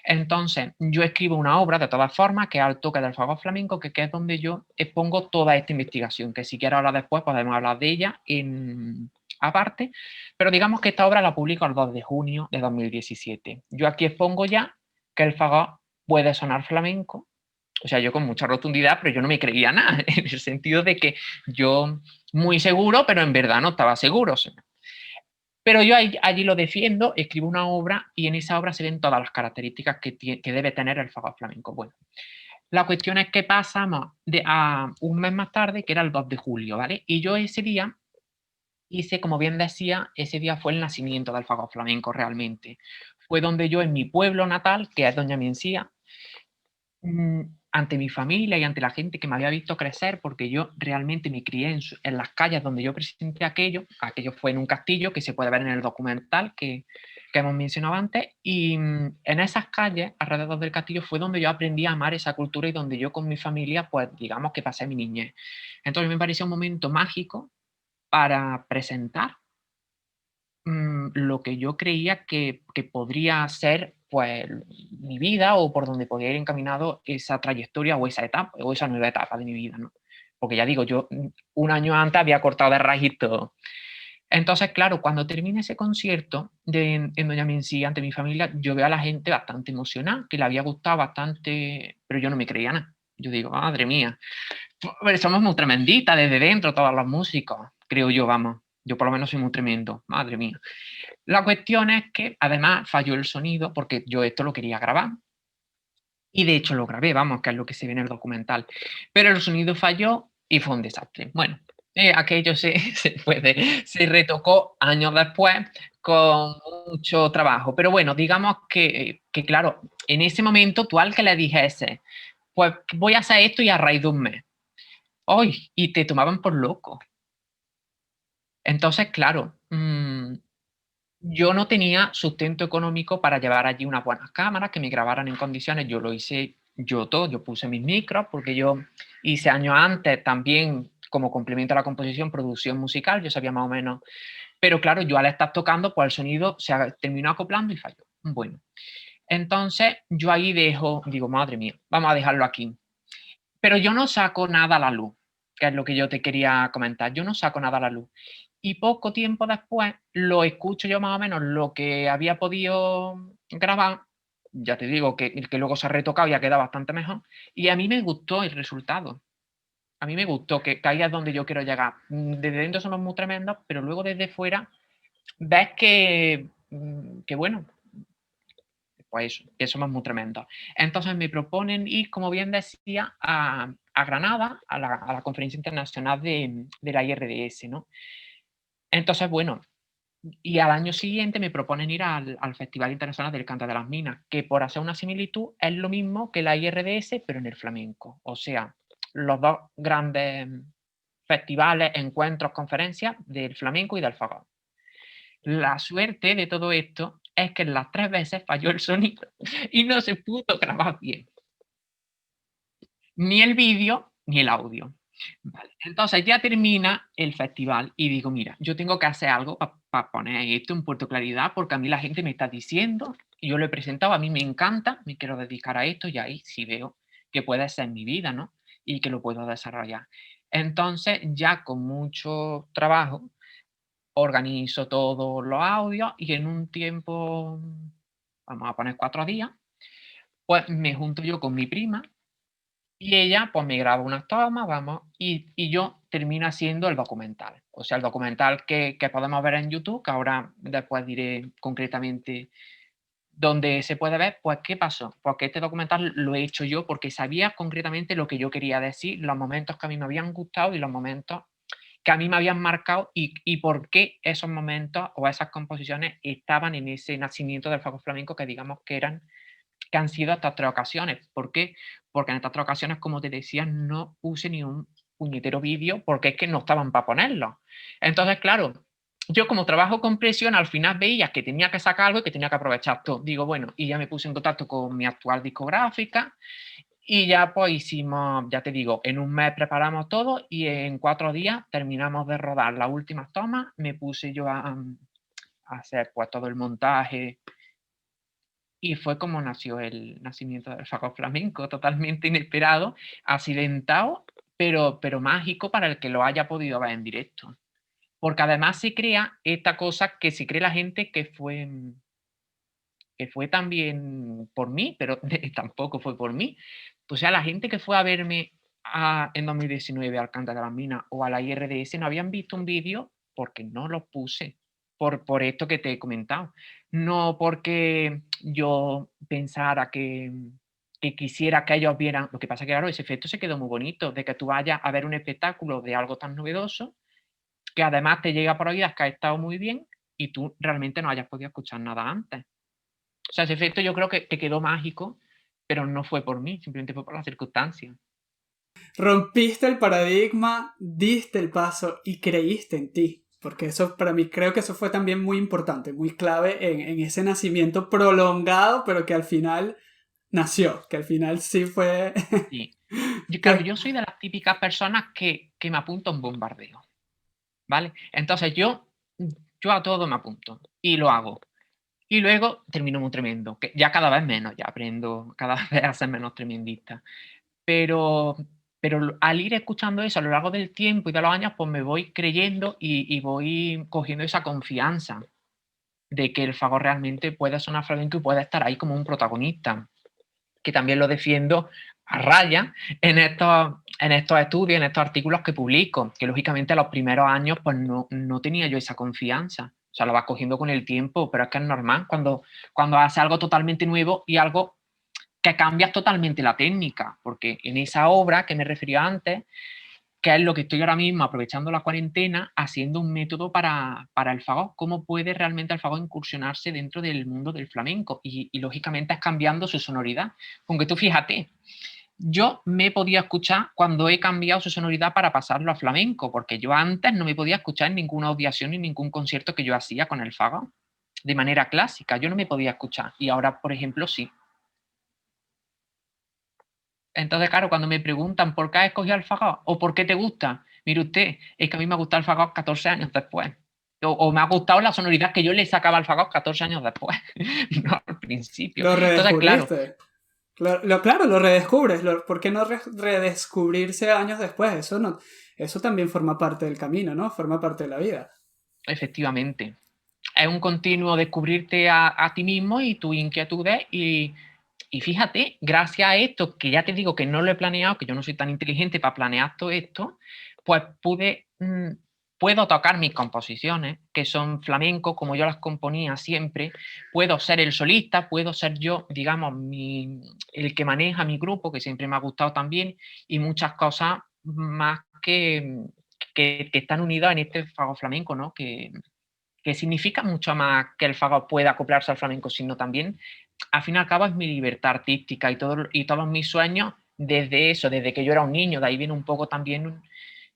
Entonces, yo escribo una obra, de todas formas, que es Al toque del fagot flamenco, que es donde yo expongo toda esta investigación, que si quieres hablar después podemos hablar de ella aparte, pero digamos que esta obra la publico el 2 de junio de 2017. Yo aquí expongo ya que el fagot puede sonar flamenco, o sea, yo con mucha rotundidad, pero yo no me creía nada, en el sentido de que yo muy seguro, pero en verdad no estaba seguro. O sea. Pero yo allí lo defiendo, escribo una obra y en esa obra se ven todas las características que debe tener el fagot flamenco. Bueno, la cuestión es que pasamos a un mes más tarde, que era el 2 de julio, ¿vale? Y yo ese día hice, como bien decía, ese día fue el nacimiento del fagot flamenco realmente. Fue donde yo en mi pueblo natal, que es Doña Mencía, ante mi familia y ante la gente que me había visto crecer, porque yo realmente me crié en las calles donde yo presenté aquello fue en un castillo que se puede ver en el documental que hemos mencionado antes, y en esas calles, alrededor del castillo, fue donde yo aprendí a amar esa cultura y donde yo con mi familia, pues digamos que pasé mi niñez. Entonces me pareció un momento mágico para presentar lo que yo creía que podría ser, pues, mi vida o por donde podía ir encaminado esa trayectoria o esa etapa, o esa nueva etapa de mi vida, ¿no? Porque ya digo, yo, un año antes había cortado de raíz todo. Entonces, claro, cuando termina ese concierto en Doña Mencía, ante mi familia, yo veo a la gente bastante emocionada, que le había gustado bastante, pero yo no me creía nada. Yo digo: "Madre mía, pues, somos muy tremenditas desde dentro todos los músicos", creo yo, vamos. Yo por lo menos soy muy tremendo, madre mía. La cuestión es que además falló el sonido porque yo esto lo quería grabar y de hecho lo grabé, vamos, que es lo que se ve en el documental, pero el sonido falló y fue un desastre. Bueno, aquello se retocó años después con mucho trabajo, pero bueno, digamos que claro, en ese momento tú al que le dijese, pues voy a hacer esto y a raíz de un mes, ¡ay! Y te tomaban por loco. Entonces, claro, yo no tenía sustento económico para llevar allí unas buenas cámaras que me grabaran en condiciones. Yo lo hice yo todo, yo puse mis micros porque yo hice años antes también como complemento a la composición, producción musical, yo sabía más o menos. Pero claro, yo al estar tocando, pues el sonido terminó acoplando y falló. Bueno, entonces yo ahí digo, madre mía, vamos a dejarlo aquí. Pero yo no saco nada a la luz, que es lo que yo te quería comentar. Yo no saco nada a la luz. Y poco tiempo después lo escucho yo más o menos lo que había podido grabar. Ya te digo que luego se ha retocado y ha quedado bastante mejor. Y a mí me gustó el resultado. A mí me gustó, que ahí es donde yo quiero llegar. Desde dentro somos muy tremendos, pero luego desde fuera ves que bueno, pues eso, que somos muy tremendos. Entonces me proponen ir, como bien decía, a Granada, a la Conferencia Internacional de la IRDS, ¿no? Entonces, bueno, y al año siguiente me proponen ir al Festival Internacional del Canto de las Minas, que por hacer una similitud es lo mismo que la IRDS, pero en el flamenco. O sea, los dos grandes festivales, encuentros, conferencias del flamenco y del fagot. La suerte de todo esto es que en las 3 veces falló el sonido y no se pudo grabar bien, ni el vídeo ni el audio. Vale, entonces ya termina el festival y digo: "Mira, yo tengo que hacer algo para poner esto en Puerto Claridad, porque a mí la gente me está diciendo, y yo lo he presentado, a mí me encanta, me quiero dedicar a esto", y ahí sí veo que puede ser mi vida, ¿no? Y que lo puedo desarrollar. Entonces, ya con mucho trabajo, organizo todos los audios y en un tiempo, vamos a poner 4 días, pues me junto yo con mi prima y ella pues me graba unas tomas, vamos, y yo termino haciendo el documental. O sea, el documental que podemos ver en YouTube, que ahora después diré concretamente dónde se puede ver, pues ¿qué pasó? Porque este documental lo he hecho yo porque sabía concretamente lo que yo quería decir, los momentos que a mí me habían gustado y los momentos que a mí me habían marcado y por qué esos momentos o esas composiciones estaban en ese nacimiento del fagot flamenco que digamos que han sido estas 3 ocasiones. ¿Por qué? Porque en estas 3 ocasiones, como te decía, no puse ni un puñetero vídeo porque es que no estaban para ponerlo. Entonces, claro, yo como trabajo con presión, al final veía que tenía que sacar algo y que tenía que aprovechar todo. Digo, bueno, y ya me puse en contacto con mi actual discográfica y ya pues hicimos, ya te digo, en un mes preparamos todo y en 4 días terminamos de rodar las últimas tomas. Me puse yo a hacer pues todo el montaje y fue como nació el nacimiento del fagot flamenco, totalmente inesperado, accidentado, pero mágico para el que lo haya podido ver en directo. Porque además se crea esta cosa que se cree la gente que fue también por mí, pero tampoco fue por mí. O sea, la gente que fue a verme en 2019 al Canta de las Minas o a la IRDS no habían visto un vídeo porque no lo puse, por esto que te he comentado. No porque yo pensara que quisiera que ellos vieran. Lo que pasa que, claro, ese efecto se quedó muy bonito, de que tú vayas a ver un espectáculo de algo tan novedoso, que además te llega por oídas que ha estado muy bien y tú realmente no hayas podido escuchar nada antes. O sea, ese efecto yo creo que quedó mágico pero no fue por mí, simplemente fue por las circunstancias. Rompiste el paradigma, diste el paso y creíste en ti. Porque eso para mí creo que eso fue también muy importante, muy clave en ese nacimiento prolongado, pero que al final nació, que al final sí fue... Sí. Claro, que... yo soy de las típicas personas que me apunto a un bombardeo, ¿vale? Entonces yo a todo me apunto y lo hago. Y luego termino muy tremendo, que ya cada vez menos, ya aprendo cada vez a ser menos tremendista. Pero, pero al ir escuchando eso a lo largo del tiempo y de los años, pues me voy creyendo y voy cogiendo esa confianza de que el fagot realmente puede sonar flamenco y puede estar ahí como un protagonista, que también lo defiendo a raya en estos estudios, en estos artículos que publico, que lógicamente a los primeros años pues no tenía yo esa confianza. O sea, lo vas cogiendo con el tiempo, pero es que es normal cuando haces algo totalmente nuevo y algo que cambias totalmente la técnica, porque en esa obra que me refería antes, que es lo que estoy ahora mismo aprovechando la cuarentena, haciendo un método para el fagot, cómo puede realmente el fagot incursionarse dentro del mundo del flamenco y lógicamente es cambiando su sonoridad. Aunque tú fíjate, yo me podía escuchar cuando he cambiado su sonoridad para pasarlo a flamenco, porque yo antes no me podía escuchar en ninguna audición ni en ningún concierto que yo hacía con el fagot, de manera clásica, yo no me podía escuchar y ahora, por ejemplo, sí. Entonces, claro, cuando me preguntan por qué has escogido el fagot o por qué te gusta, mire usted, es que a mí me ha gustado el fagot 14 años después. O me ha gustado la sonoridad que yo le sacaba al fagot 14 años después, no al principio. Lo Entonces, claro, redescubriste. Claro, lo redescubres. ¿Por qué no redescubrirse años después? Eso no, eso también forma parte del camino, ¿no? Forma parte de la vida. efectivamente, es un continuo descubrirte a ti mismo y tus inquietudes y fíjate, gracias a esto, que ya te digo que no lo he planeado, que yo no soy tan inteligente para planear todo esto, pues puedo tocar mis composiciones, que son flamenco, como yo las componía siempre, puedo ser el solista, puedo ser yo, digamos, el que maneja mi grupo, que siempre me ha gustado también, y muchas cosas más que están unidas en este fago flamenco, ¿no? Que significa mucho más que el fagot pueda acoplarse al flamenco, sino también, al fin y al cabo, es mi libertad artística y todos mis sueños desde eso, desde que yo era un niño. De ahí viene un poco también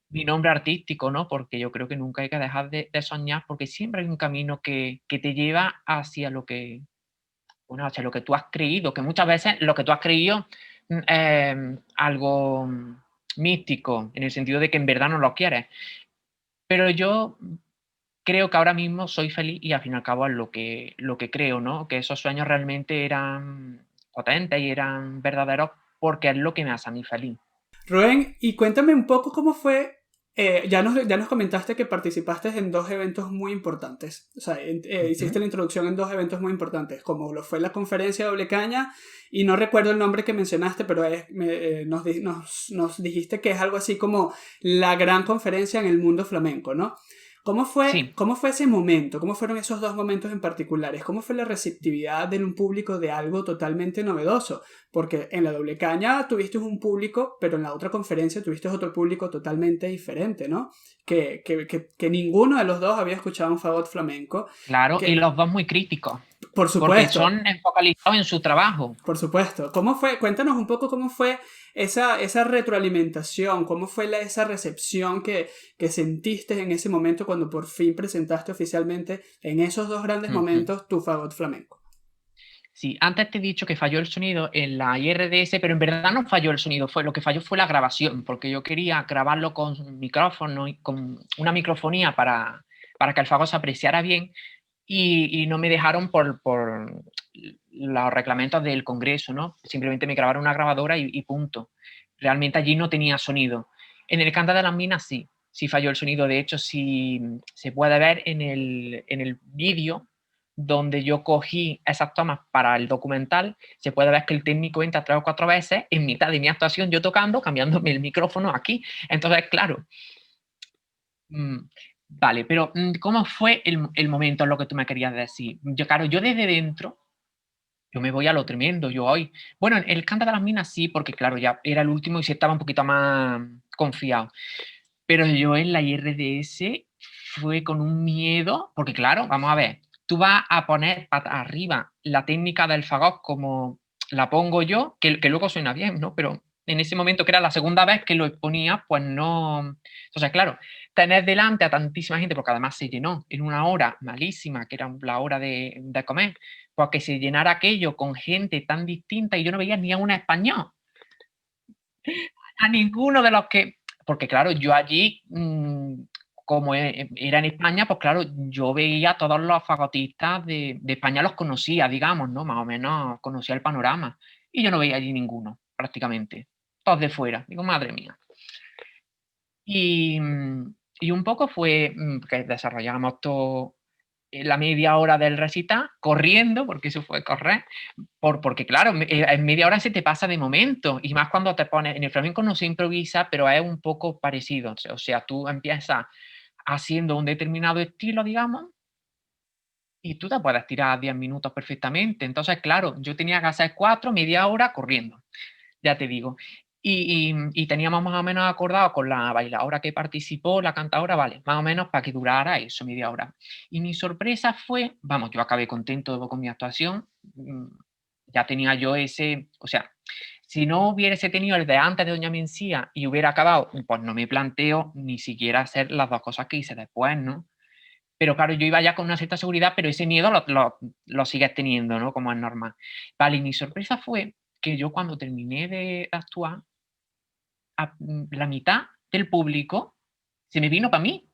mi nombre artístico, ¿no? Porque yo creo que nunca hay que dejar de soñar, porque siempre hay un camino que te lleva hacia lo que, bueno, hacia lo que tú has creído, que muchas veces lo que tú has creído es algo místico, en el sentido de que en verdad no lo quieres. Pero yo creo que ahora mismo soy feliz y al fin y al cabo es lo que creo, ¿no? Que esos sueños realmente eran potentes y eran verdaderos porque es lo que me hace a mí feliz. Rubén, y cuéntame un poco cómo fue. Ya nos comentaste que participaste en dos eventos muy importantes. O sea, hiciste Ujú. la introducción en dos eventos muy importantes, como lo fue la conferencia de Doble Caña, y no recuerdo el nombre que mencionaste, pero nos dijiste que es algo así como la gran conferencia en el mundo flamenco, ¿no? Sí, Cómo fue ese momento? ¿Cómo fueron esos dos momentos en particulares? ¿Cómo fue la receptividad de un público de algo totalmente novedoso? Porque en la Doble Caña tuviste un público, pero en la otra conferencia tuviste otro público totalmente diferente, ¿no? Que ninguno de los dos había escuchado un fagot flamenco. claro, y Que, los dos muy críticos, por porque supuesto, son focalizados en su trabajo. por supuesto. ¿Cómo fue? Cuéntanos un poco cómo fue esa retroalimentación, cómo fue esa recepción que sentiste en ese momento cuando por fin presentaste oficialmente en esos dos grandes Ujú. momentos tu fagot flamenco. Sí, antes te he dicho que falló el sonido en la IRDS, pero en verdad no falló el sonido, lo que falló fue la grabación, porque yo quería grabarlo con un micrófono y con una microfonía para que el fagot se apreciara bien y no me dejaron por los reglamentos del Congreso, ¿no? Simplemente me grabaron una grabadora y punto. Realmente allí no tenía sonido. En el Canta de las Minas sí, sí falló el sonido. De hecho, sí se puede ver en el vídeo donde yo cogí esas tomas para el documental, se puede ver que el técnico entra 3 o 4 veces en mitad de mi actuación, yo tocando, cambiándome el micrófono aquí. Entonces, claro, mm, vale, pero ¿cómo fue el momento en lo que tú me querías decir? Yo, claro, yo desde dentro, yo me voy a lo tremendo, yo hoy. Bueno, en el Canta de las Minas sí, porque claro, ya era el último y sí estaba un poquito más confiado. Pero yo en la IRDS fue con un miedo, porque claro, vamos a ver, tú vas a poner arriba la técnica del fagot como la pongo yo, que luego suena bien, ¿no? Pero en ese momento, que era la segunda vez que lo exponía, pues no. Entonces, claro, tener delante a tantísima gente, porque además se llenó en una hora malísima, que era la hora de comer, pues que se llenara aquello con gente tan distinta y yo no veía ni a un español, a ninguno de los que. Porque, claro, yo allí, como era en España, pues claro, yo veía a todos los fagotistas de España, los conocía, digamos, ¿no? Más o menos conocía el panorama. Y yo no veía allí ninguno, prácticamente. Todos de fuera. Digo, madre mía. Y, y un poco fue que desarrollamos todo la media hora del recital corriendo, porque eso fue correr, porque claro, en media hora se te pasa de momento, y más cuando te pones, en el flamenco no se improvisa, pero es un poco parecido, o sea, tú empiezas haciendo un determinado estilo, digamos, y tú te puedes tirar 10 minutos perfectamente. Entonces, claro, yo tenía que hacer 4, media hora corriendo, ya te digo. Y teníamos más o menos acordado con la bailadora que participó, la cantadora, vale, más o menos para que durara eso, media hora. Y mi sorpresa fue, vamos, yo acabé contento con mi actuación, ya tenía yo ese, o sea, si no hubiese tenido el de antes de Doña Mencía y hubiera acabado, pues no me planteo ni siquiera hacer las dos cosas que hice después, ¿no? Pero claro, yo iba ya con una cierta seguridad, pero ese miedo lo sigues teniendo, ¿no? Como es normal. Vale, y mi sorpresa fue que yo cuando terminé de actuar, la mitad del público se me vino para mí.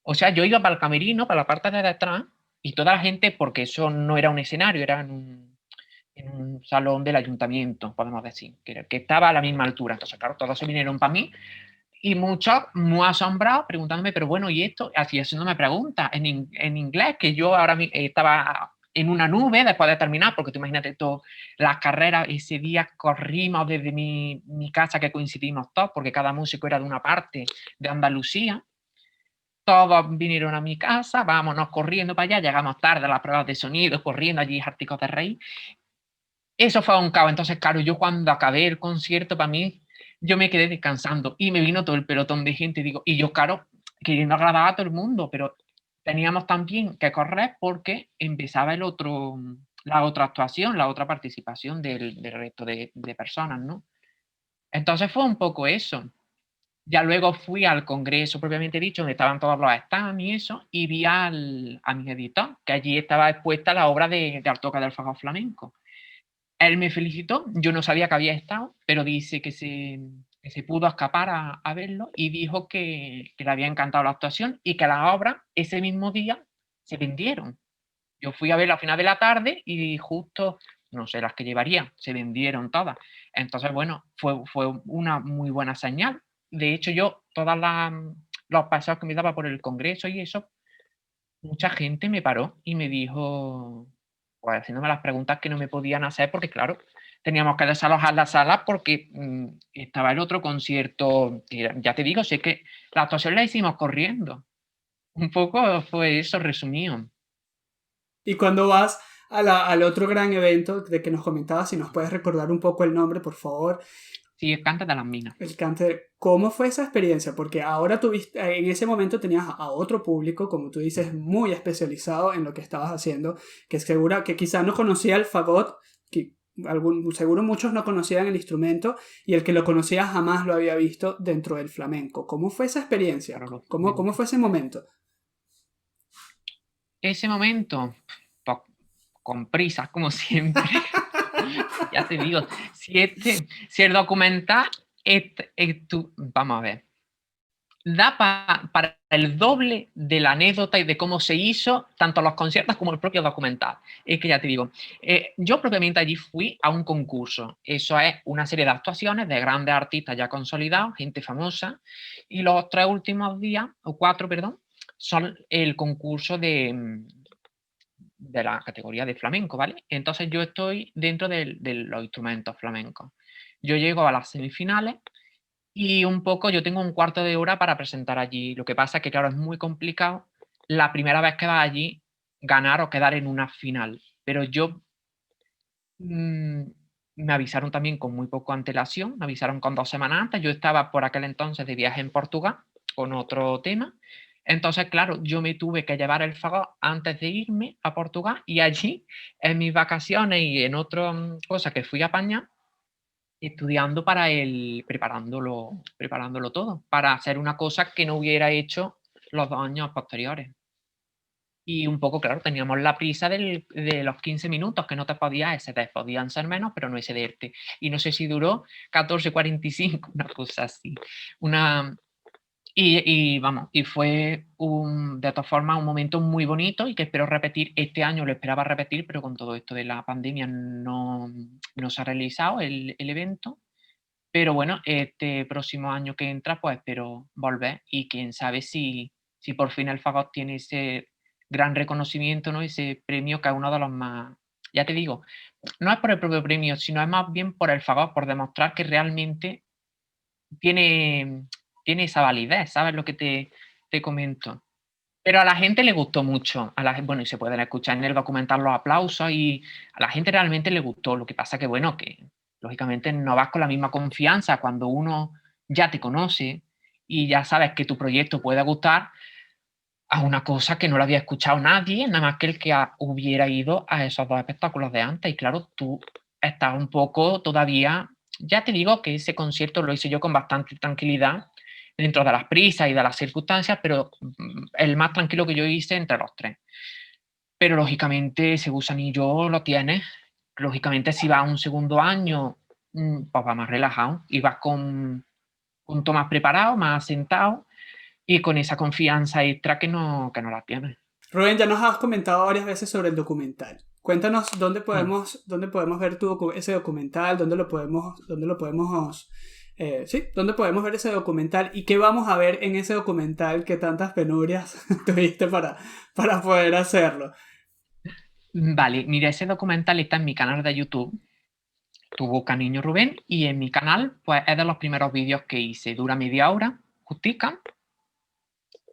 O sea, yo iba para el camerino, para la parte de detrás, y toda la gente, porque eso no era un escenario, era en un salón del ayuntamiento, podemos decir, que estaba a la misma altura. Entonces, claro, todos se vinieron para mí y muchos muy asombrados preguntándome, pero bueno, ¿y esto? Así haciéndome preguntas en inglés, que yo ahora estaba en una nube después de terminar, porque tú imagínate todas las carreras, ese día corrimos desde mi casa, que coincidimos todos, porque cada músico era de una parte de Andalucía. Todos vinieron a mi casa, vámonos corriendo para allá, llegamos tarde a las pruebas de sonido, corriendo allí, harticos de reír. Eso fue un caos. Entonces, claro, yo cuando acabé el concierto, para mí, yo me quedé descansando y me vino todo el pelotón de gente, digo, y yo, claro, queriendo agradar a todo el mundo, pero teníamos también que correr porque empezaba la otra actuación, la otra participación del resto de personas, ¿no? Entonces fue un poco eso. Ya luego fui al congreso propiamente dicho, donde estaban todos los stands y eso, y vi a mi editor, que allí estaba expuesta la obra de Artoca del Fagot Flamenco. Él me felicitó, yo no sabía que había estado, pero dice que se pudo escapar a verlo y dijo que le había encantado la actuación y que las obras ese mismo día se vendieron. Yo fui a verlo a final de la tarde y justo, no sé, las que llevaría, se vendieron todas. Entonces, bueno, fue una muy buena señal. De hecho, yo, los paseos que me daba por el congreso y eso, mucha gente me paró y me dijo, pues haciéndome las preguntas que no me podían hacer, porque claro, teníamos que desalojar la sala porque estaba el otro concierto. Ya te digo, si es que la actuación la hicimos corriendo. Un poco fue eso resumido. Y cuando vas al otro gran evento de que nos comentabas, si nos puedes recordar un poco el nombre, por favor, Sí, Canta de las Minas. el cáncer, ¿cómo fue esa experiencia? Porque ahora tuviste, en ese momento tenías a otro público, como tú dices, muy especializado en lo que estabas haciendo, que segura que quizás no conocía el fagot, que seguro muchos no conocían el instrumento, y el que lo conocía jamás lo había visto dentro del flamenco. ¿Cómo fue esa experiencia? Claro, ¿Cómo lógicamente. fue ese momento? Ese momento, pues, con prisas, como siempre. Ya te digo, si el documental, vamos a ver, da para el doble de la anécdota y de cómo se hizo, tanto los conciertos como el propio documental. Es que ya te digo, yo propiamente allí fui a un concurso. Eso es una serie de actuaciones de grandes artistas ya consolidados, gente famosa, y los 3 últimos días, o 4, perdón, son el concurso de la categoría de flamenco, ¿vale? Entonces yo estoy dentro de los instrumentos flamencos. Yo llego a las semifinales y un poco yo tengo un cuarto de hora para presentar allí. Lo que pasa es que, claro, es muy complicado la primera vez que vas allí ganar o quedar en una final. Pero yo, mm, me avisaron también con muy poco antelación, me avisaron con 2 semanas antes. Yo estaba por aquel entonces de viaje en Portugal con otro tema. Entonces, claro, yo me tuve que llevar el fagot antes de irme a Portugal y allí, en mis vacaciones y en otras cosas que fui a apañar, estudiando preparándolo todo, para hacer una cosa que no hubiera hecho los 2 años posteriores. Y un poco, claro, teníamos la prisa de los 15 minutos, que no te podías exceder, podían ser menos, pero no excederte. Y no sé si duró 14:45, una cosa así. Una vamos, y fue de todas formas un momento muy bonito y que espero repetir. Este año lo esperaba repetir, pero con todo esto de la pandemia no se ha realizado el evento. Pero bueno, este próximo año que entra, pues espero volver y quién sabe si por fin el Fagot tiene ese gran reconocimiento, ¿no? Ese premio que es uno de los más, ya te digo, no es por el propio premio, sino es más bien por el Fagot, por demostrar que realmente tiene, tiene esa validez, ¿sabes lo que te comento? Pero a la gente le gustó mucho, bueno, y se pueden escuchar en el documental los aplausos y a la gente realmente le gustó. Lo que pasa que, bueno, que lógicamente no vas con la misma confianza cuando uno ya te conoce y ya sabes que tu proyecto puede gustar a una cosa que no lo había escuchado nadie, nada más que el que hubiera ido a esos 2 espectáculos de antes. Y claro, tú estás un poco todavía, ya te digo que ese concierto lo hice yo con bastante tranquilidad, dentro de las prisas y de las circunstancias, pero el más tranquilo que yo hice entre los 3. Pero lógicamente ese gusanillo lo tienes. Lógicamente si vas a un segundo año, pues vas más relajado y vas con todo más preparado, más sentado y con esa confianza extra que no la tienes. Rubén, ya nos has comentado varias veces sobre el documental. Cuéntanos Mm. dónde podemos ver ese documental, dónde podemos ver ese documental y qué vamos a ver en ese documental que tantas penurias tuviste para poder hacerlo. Vale, mira, ese documental está en mi canal de YouTube. Tú buscas Niño Rubén y en mi canal, pues es de los primeros vídeos que hice. Dura media hora, justica.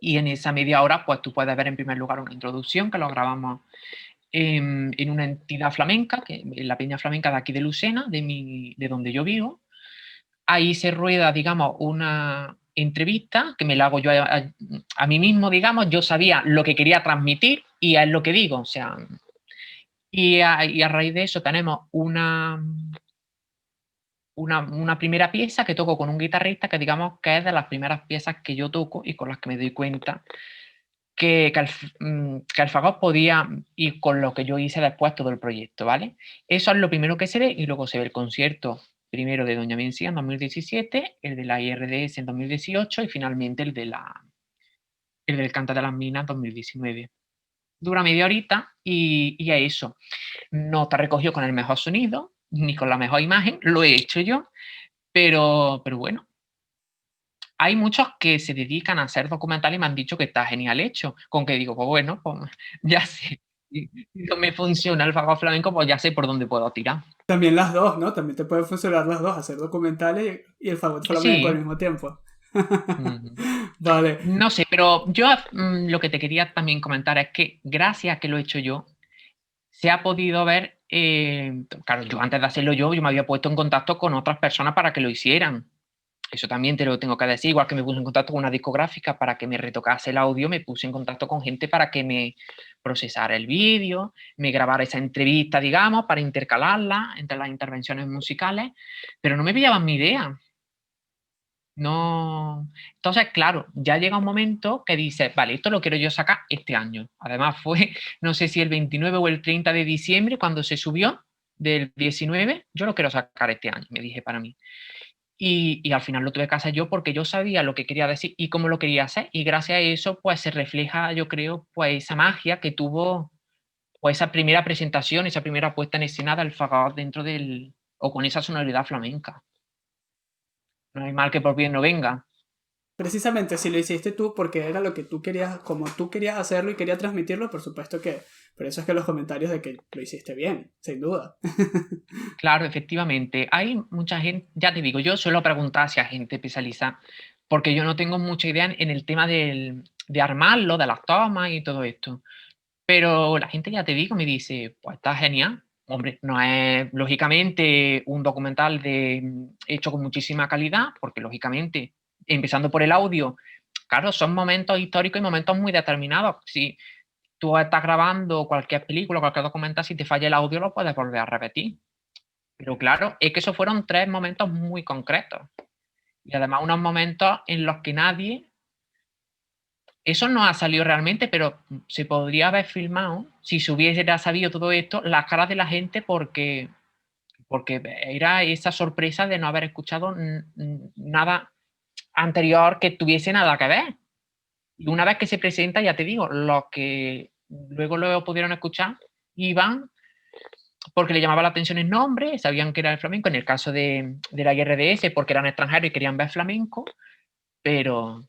Y en esa media hora, pues tú puedes ver en primer lugar una introducción que lo grabamos en una entidad flamenca, en la Peña Flamenca de aquí de Lucena, de donde yo vivo. Ahí se rueda, digamos, una entrevista que me la hago yo a mí mismo, digamos. Yo sabía lo que quería transmitir y es lo que digo. O sea, y a raíz de eso tenemos una primera pieza que toco con un guitarrista que digamos que es de las primeras piezas que yo toco y con las que me doy cuenta que el fagot podía ir con lo que yo hice después todo el proyecto, ¿vale? Eso es lo primero que se ve y luego se ve el concierto primero de Doña Mencía en 2017, el de la IRDS en 2018 y finalmente el del Canta de las Minas en 2019. Dura media horita y es eso. No te recogió con el mejor sonido ni con la mejor imagen, lo he hecho yo, pero bueno, hay muchos que se dedican a hacer documentales y me han dicho que está genial hecho, con que digo, pues bueno, pues ya sé, si no me funciona el fagot flamenco, pues ya sé por dónde puedo tirar. También las dos, ¿no? También te pueden funcionar las dos, hacer documentales y el fagot flamenco al Sí, mismo tiempo. ujú. Vale. No sé, pero yo lo que te quería también comentar es que gracias a que lo he hecho yo, se ha podido ver, claro, yo antes de hacerlo yo me había puesto en contacto con otras personas para que lo hicieran. Eso también te lo tengo que decir, igual que me puse en contacto con una discográfica para que me retocase el audio, me puse en contacto con gente para que me procesara el vídeo, me grabara esa entrevista, digamos, para intercalarla entre las intervenciones musicales, pero no me pillaban mi idea. No. Entonces, claro, ya llega un momento que dices, vale, esto lo quiero yo sacar este año. Además fue, no sé si el 29 o el 30 de diciembre cuando se subió del 19, yo lo quiero sacar este año, me dije para mí. Y al final lo tuve que hacer yo porque yo sabía lo que quería decir y cómo lo quería hacer. Y gracias a eso, pues se refleja, yo creo, pues esa magia que tuvo, pues esa primera presentación, esa primera puesta en escena del fagot dentro o con esa sonoridad flamenca. No hay mal que por bien no venga. Precisamente si lo hiciste tú porque era lo que tú querías, como tú querías hacerlo y querías transmitirlo, por supuesto que, por eso es que los comentarios de que lo hiciste bien, sin duda. Claro, efectivamente. Hay mucha gente, ya te digo, yo suelo preguntar hacia gente especializada, porque yo no tengo mucha idea en el tema de armarlo, de las tomas y todo esto. Pero la gente, ya te digo, me dice, pues está genial. Hombre, no es lógicamente un documental hecho con muchísima calidad, porque lógicamente, empezando por el audio, claro, son momentos históricos y momentos muy determinados. Si tú estás grabando cualquier película, cualquier documental, si te falla el audio lo puedes volver a repetir. Pero claro, es que esos fueron 3 momentos muy concretos. Y además unos momentos en los que nadie, eso no ha salido realmente, pero se podría haber filmado, si se hubiera sabido todo esto, las caras de la gente porque era esa sorpresa de no haber escuchado nada anterior que tuviese nada que ver. Y una vez que se presenta, ya te digo, los que luego lo pudieron escuchar iban porque le llamaba la atención el nombre, sabían que era el flamenco, en el caso de la IRDS, porque eran extranjeros y querían ver flamenco, pero,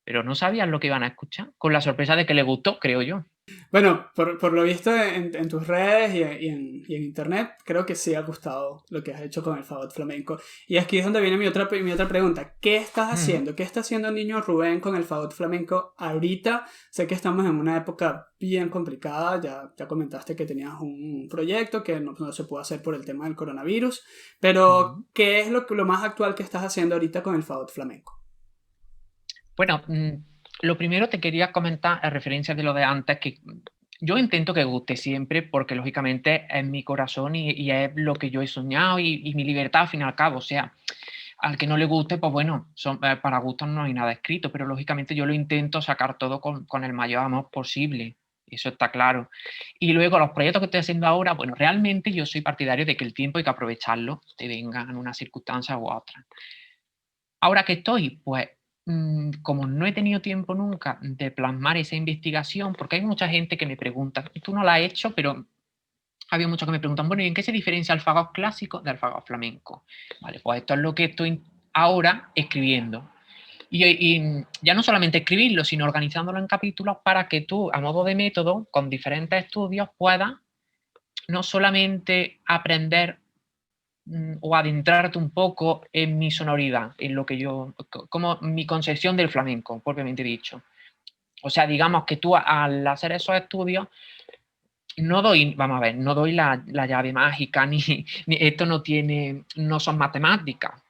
pero no sabían lo que iban a escuchar, con la sorpresa de que les gustó, creo yo. Bueno, por lo visto en tus redes y en internet, creo que sí ha gustado lo que has hecho con el fagot flamenco. Y aquí es donde viene mi otra pregunta. ¿Qué estás Mm. haciendo? ¿Qué está haciendo el niño Rubén con el fagot flamenco ahorita? Sé que estamos en una época bien complicada. Ya comentaste que tenías un proyecto que no se pudo hacer por el tema del coronavirus. Pero, Mm. ¿qué es lo más actual que estás haciendo ahorita con el fagot flamenco? Bueno, lo primero te quería comentar a referencia de lo de antes, que yo intento que guste siempre, porque lógicamente es mi corazón y es lo que yo he soñado y mi libertad al fin y al cabo. O sea, al que no le guste, pues bueno, para gustos no hay nada escrito, pero lógicamente yo lo intento sacar todo con el mayor amor posible. Eso está claro. Y luego los proyectos que estoy haciendo ahora, bueno, realmente yo soy partidario de que el tiempo hay que aprovecharlo, te venga en una circunstancia u otra. Ahora que estoy, pues, como no he tenido tiempo nunca de plasmar esa investigación, porque hay mucha gente que me pregunta, tú no la has hecho, pero había muchos que me preguntan, bueno, ¿y en qué se diferencia el fagot clásico del fagot flamenco? Vale, pues esto es lo que estoy ahora escribiendo. Y ya no solamente escribirlo, sino organizándolo en capítulos para que tú, a modo de método, con diferentes estudios, puedas no solamente aprender o adentrarte un poco en mi sonoridad, en lo que yo, como mi concepción del flamenco, propiamente dicho. O sea, digamos que tú al hacer esos estudios, no doy, vamos a ver, no doy la llave mágica, ni esto no tiene, no son matemáticas,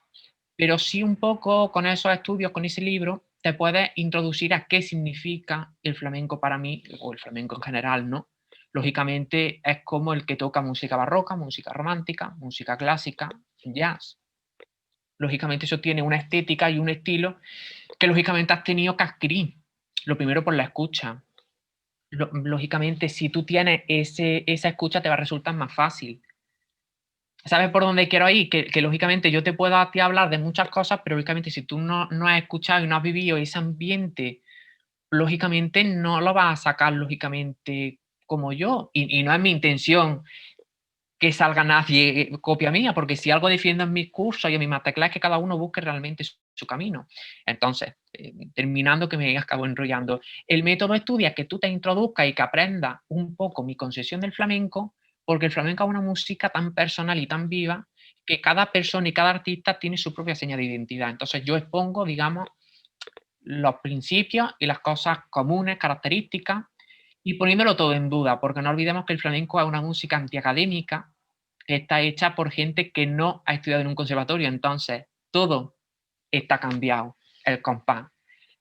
pero sí un poco con esos estudios, con ese libro, te puedes introducir a qué significa el flamenco para mí, o el flamenco en general, ¿no? Lógicamente es como el que toca música barroca, música romántica, música clásica, jazz. Lógicamente eso tiene una estética y un estilo que lógicamente has tenido que adquirir. Lo primero por la escucha. Lógicamente, si tú tienes esa escucha, te va a resultar más fácil. ¿Sabes por dónde quiero ir? Que lógicamente yo te puedo a ti hablar de muchas cosas, pero lógicamente si tú no has escuchado y no has vivido ese ambiente, lógicamente no lo vas a sacar lógicamente como yo. Y no es mi intención que salga nadie copia mía, porque si algo defiendo en mis cursos y en mi masterclass es que cada uno busque realmente su camino. Entonces, terminando que me acabo enrollando, el método estudia que tú te introduzcas y que aprendas un poco mi concepción del flamenco, porque el flamenco es una música tan personal y tan viva que cada persona y cada artista tiene su propia señal de identidad. Entonces yo expongo, digamos, los principios y las cosas comunes, características, y poniéndolo todo en duda, porque no olvidemos que el flamenco es una música antiacadémica que está hecha por gente que no ha estudiado en un conservatorio, entonces todo está cambiado, el compás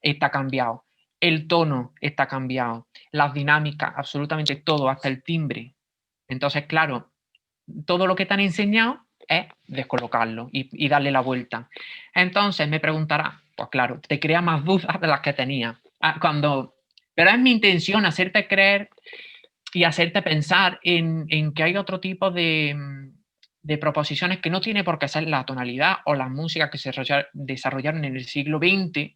está cambiado, el tono está cambiado, las dinámicas, absolutamente todo, hasta el timbre. Entonces, claro, todo lo que te han enseñado es descolocarlo y darle la vuelta. Entonces me preguntará, pues claro, te crea más dudas de las que tenía. Pero es mi intención hacerte creer y hacerte pensar en que hay otro tipo de proposiciones que no tiene por qué ser la tonalidad o las músicas que se desarrollaron en el siglo XX,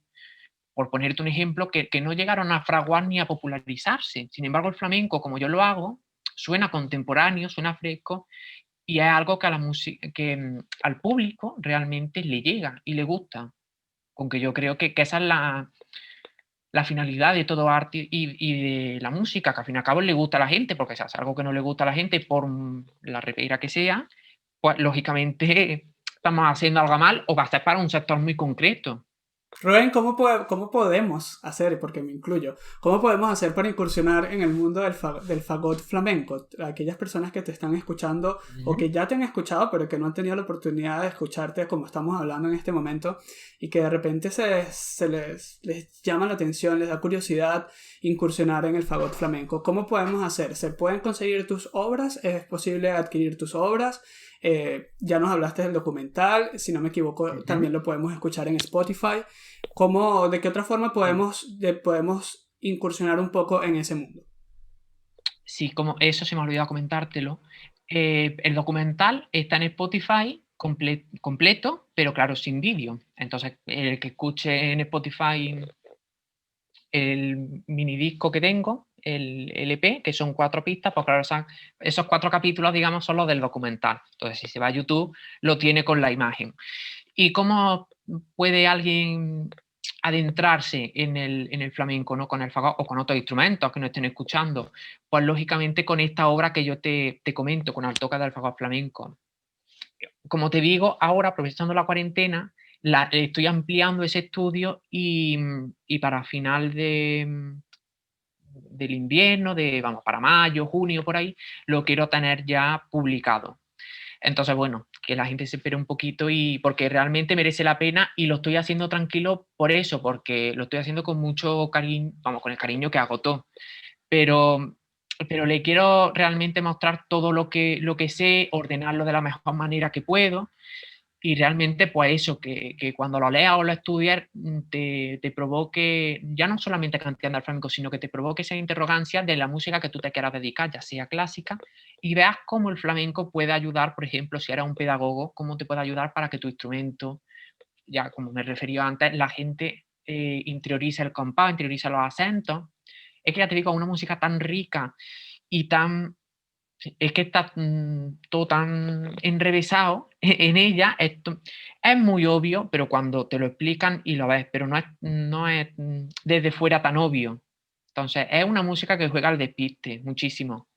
por ponerte un ejemplo, que no llegaron a fraguar ni a popularizarse. Sin embargo, el flamenco, como yo lo hago, suena contemporáneo, suena fresco y es algo que, a la que al público realmente le llega y le gusta. Aunque yo creo que esa es la finalidad de todo arte y de la música, que al fin y al cabo le gusta a la gente, porque si hace algo que no le gusta a la gente, por la repera que sea, pues lógicamente estamos haciendo algo mal o va a ser para un sector muy concreto. Rubén, ¿cómo podemos hacer, porque me incluyo, cómo podemos hacer para incursionar en el mundo del fagot flamenco? Aquellas personas que te están escuchando o que ya te han escuchado, pero que no han tenido la oportunidad de escucharte como estamos hablando en este momento y que de repente les llama la atención, les da curiosidad incursionar en el fagot flamenco. ¿Cómo podemos hacer? ¿Se pueden conseguir tus obras? ¿Es posible adquirir tus obras? Ya nos hablaste del documental, si no me equivoco, también lo podemos escuchar en Spotify. ¿De qué otra forma podemos incursionar un poco en ese mundo? Sí, como eso se me ha olvidado comentártelo. El documental está en Spotify completo, pero claro, sin vídeo. Entonces, el que escuche en Spotify el mini disco que tengo, el LP, que son 4 pistas, pues claro, esos 4 capítulos, digamos, son los del documental. Entonces, si se va a YouTube, lo tiene con la imagen. ¿Y cómo puede alguien adentrarse en el flamenco, ¿no? Con el fagot o con otros instrumentos que no estén escuchando? Pues lógicamente con esta obra que yo te comento, con Altoca del Fagot Flamenco. Como te digo, ahora aprovechando la cuarentena, estoy ampliando ese estudio y para final del invierno, vamos, para mayo, junio, por ahí, lo quiero tener ya publicado. Entonces, bueno, que la gente se espere un poquito y porque realmente merece la pena y lo estoy haciendo tranquilo por eso, porque lo estoy haciendo con mucho cariño, vamos, con el cariño que agotó. Pero le quiero realmente mostrar todo lo que sé, ordenarlo de la mejor manera que puedo y realmente, pues eso, que cuando lo leas o lo estudias te provoque ya no solamente que entiendas el flamenco, sino que te provoque esa interrogancia de la música que tú te quieras dedicar, ya sea clásica, y veas cómo el flamenco puede ayudar, por ejemplo, si eres un pedagogo, cómo te puede ayudar para que tu instrumento, ya como me refería antes, la gente interioriza el compás, interioriza los acentos. Es que ya te digo, una música tan rica y tan es que está todo tan enrevesado en ella, es muy obvio, pero cuando te lo explican y lo ves, pero no es desde fuera tan obvio. Entonces, es una música que juega al despiste muchísimo.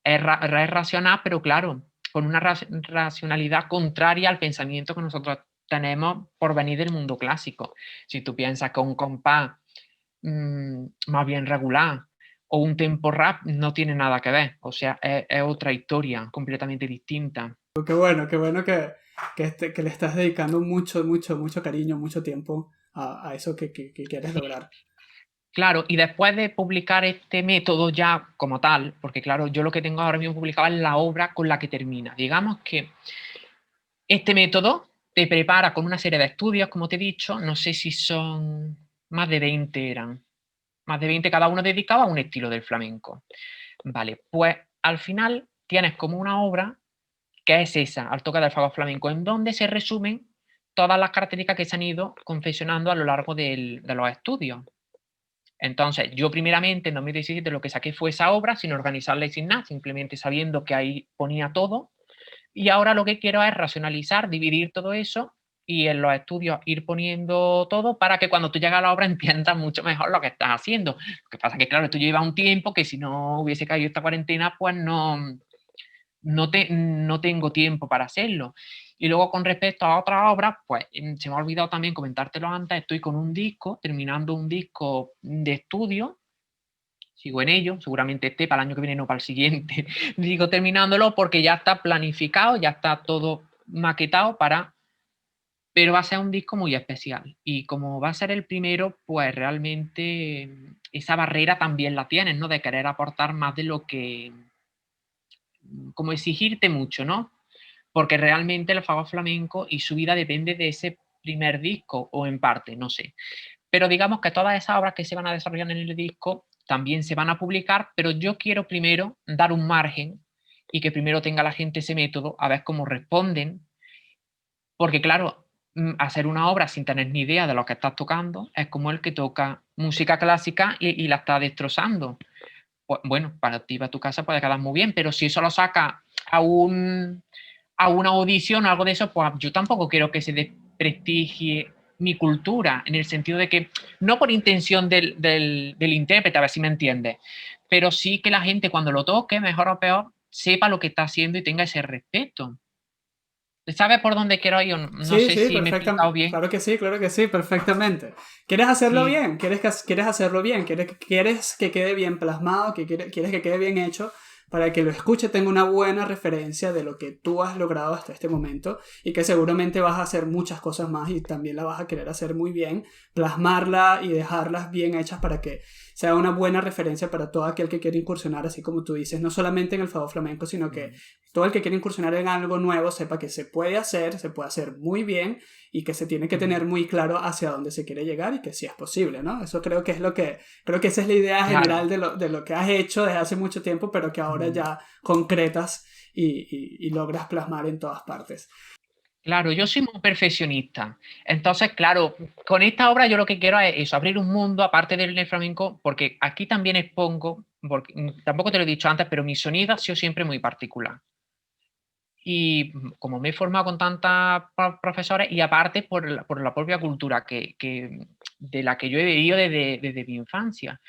Es racional, pero claro, con una racionalidad contraria al pensamiento que nosotros tenemos por venir del mundo clásico. Si tú piensas que un compás más bien regular o un tempo rap no tiene nada que ver, o sea, es otra historia completamente distinta. Qué bueno que le estás dedicando mucho, mucho, mucho cariño, mucho tiempo a eso que quieres lograr. Claro, y después de publicar este método ya como tal, porque claro, yo lo que tengo ahora mismo publicado es la obra con la que termina. Digamos que este método te prepara con una serie de estudios, como te he dicho, no sé si son más de 20 eran, más de 20 cada uno dedicado a un estilo del flamenco. Vale, pues al final tienes como una obra que es esa, Al toque del fagot flamenco, en donde se resumen todas las características que se han ido confeccionando a lo largo de los estudios. Entonces, yo primeramente en 2017 lo que saqué fue esa obra sin organizarla y sin nada, simplemente sabiendo que ahí ponía todo. Y ahora lo que quiero es racionalizar, dividir todo eso y en los estudios ir poniendo todo para que cuando tú llegas a la obra entiendas mucho mejor lo que estás haciendo. Lo que pasa es que, claro, esto lleva un tiempo que si no hubiese caído esta cuarentena, pues no tengo tiempo para hacerlo. Y luego con respecto a otras obras, pues se me ha olvidado también comentártelo antes, estoy con un disco, terminando un disco de estudio, sigo en ello, seguramente esté para el año que viene, no para el siguiente, digo terminándolo porque ya está planificado, ya está todo maquetado pero va a ser un disco muy especial. Y como va a ser el primero, pues realmente esa barrera también la tienes, ¿no? De querer aportar más de lo que, como exigirte mucho, ¿no? Porque realmente el fagot flamenco y su vida depende de ese primer disco, o en parte, no sé. Pero digamos que todas esas obras que se van a desarrollar en el disco también se van a publicar, pero yo quiero primero dar un margen y que primero tenga la gente ese método, a ver cómo responden, porque claro, hacer una obra sin tener ni idea de lo que estás tocando es como el que toca música clásica y la está destrozando. Pues, bueno, para ti, para tu casa puede quedar muy bien, pero si eso lo saca a una audición o algo de eso, pues yo tampoco quiero que se desprestigie mi cultura, en el sentido de que, no por intención del intérprete, a ver si me entiendes, pero sí que la gente cuando lo toque, mejor o peor, sepa lo que está haciendo y tenga ese respeto. ¿Sabes por dónde quiero ir? No Sí, sé sí, si me he explicado bien. claro que sí, perfectamente. ¿Quieres hacerlo Sí, bien? ¿Quieres hacerlo bien? ¿Quieres que quede bien plasmado? ¿Quieres que quede bien hecho? Para que lo escuche tenga una buena referencia de lo que tú has logrado hasta este momento y que seguramente vas a hacer muchas cosas más y también la vas a querer hacer muy bien, plasmarla y dejarlas bien hechas para que sea una buena referencia para todo aquel que quiere incursionar, así como tú dices, no solamente en el fado flamenco, sino que todo el que quiere incursionar en algo nuevo sepa que se puede hacer muy bien y que se tiene que tener muy claro hacia dónde se quiere llegar y que sí es posible, ¿no? Eso creo que es creo que esa es la idea claro. general de lo que has hecho desde hace mucho tiempo, pero que ahora ya concretas y logras plasmar en todas partes. Claro, yo soy muy perfeccionista. Entonces, claro, con esta obra yo lo que quiero es eso, abrir un mundo aparte del flamenco, porque aquí también expongo, porque tampoco te lo he dicho antes, pero mi sonido ha sido siempre muy particular. Y como me he formado con tantas profesores y aparte por la propia cultura de la que yo he vivido desde mi infancia.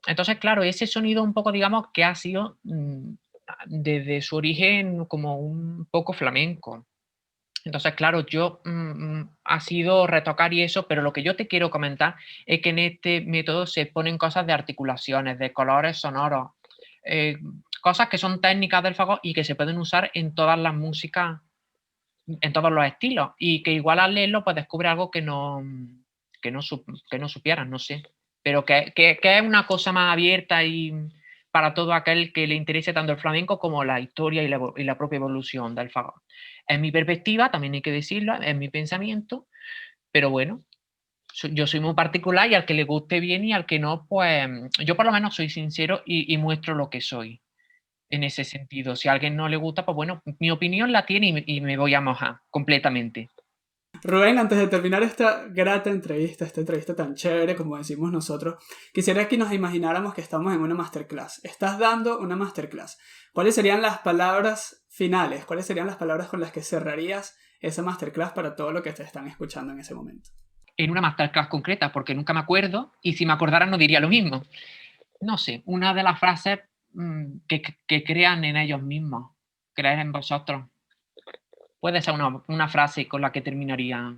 Entonces, claro, ese sonido un poco, digamos, que ha sido desde su origen como un poco flamenco. Entonces, claro, ha sido retocar y eso, pero lo que yo te quiero comentar es que en este método se ponen cosas de articulaciones, de colores sonoros, eh, cosas que son técnicas del fagot y que se pueden usar en todas las músicas, en todos los estilos, y que igual al leerlo pues descubre algo que no supieras, no sé, pero que es una cosa más abierta y para todo aquel que le interese tanto el flamenco como la historia y la propia evolución del fagot. En mi perspectiva, también hay que decirlo, en mi pensamiento, pero bueno, yo soy muy particular y al que le guste bien y al que no, pues yo por lo menos soy sincero y muestro lo que soy en ese sentido. Si a alguien no le gusta, pues bueno, mi opinión la tiene y me voy a mojar completamente. Rubén, antes de terminar esta grata entrevista, esta entrevista tan chévere como decimos nosotros, quisiera que nos imagináramos que estamos en una masterclass. Estás dando una masterclass. ¿Cuáles serían las palabras finales? ¿Cuáles serían las palabras con las que cerrarías esa masterclass para todo lo que te están escuchando en ese momento? En una masterclass concreta, porque nunca me acuerdo y si me acordara no diría lo mismo. No sé, una de las frases que crean en ellos mismos, creer en vosotros. Puede ser una frase con la que terminaría.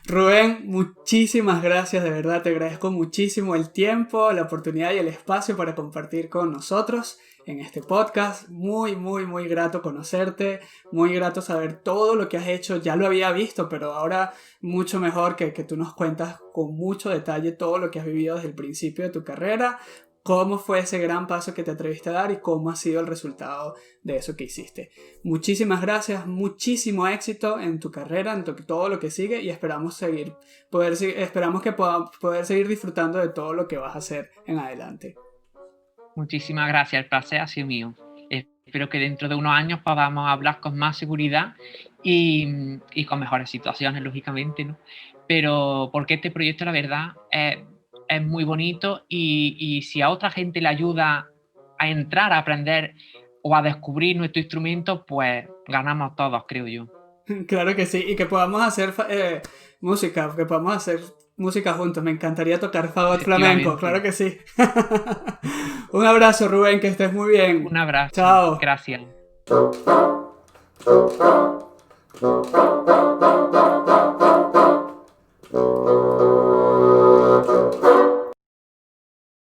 Rubén, muchísimas gracias, de verdad te agradezco muchísimo el tiempo, la oportunidad y el espacio para compartir con nosotros en este podcast. Muy, muy, muy grato conocerte, muy grato saber todo lo que has hecho. Ya lo había visto, pero ahora mucho mejor que tú nos cuentas con mucho detalle todo lo que has vivido desde el principio de tu carrera, cómo fue ese gran paso que te atreviste a dar y cómo ha sido el resultado de eso que hiciste. Muchísimas gracias, muchísimo éxito en tu carrera, en todo lo que sigue y esperamos que podamos poder seguir disfrutando de todo lo que vas a hacer en adelante. Muchísimas gracias, el placer ha sido mío. Espero que dentro de unos años podamos hablar con más seguridad y con mejores situaciones, lógicamente, ¿no? Pero porque este proyecto, la verdad, es muy bonito y si a otra gente le ayuda a entrar a aprender o a descubrir nuestro instrumento, pues ganamos todos, creo yo. Claro que sí, y que podamos hacer música juntos. Me encantaría tocar fagot flamenco, claro Efectivamente. que sí. Un abrazo, Rubén, que estés muy bien. Un abrazo. Chao. Gracias.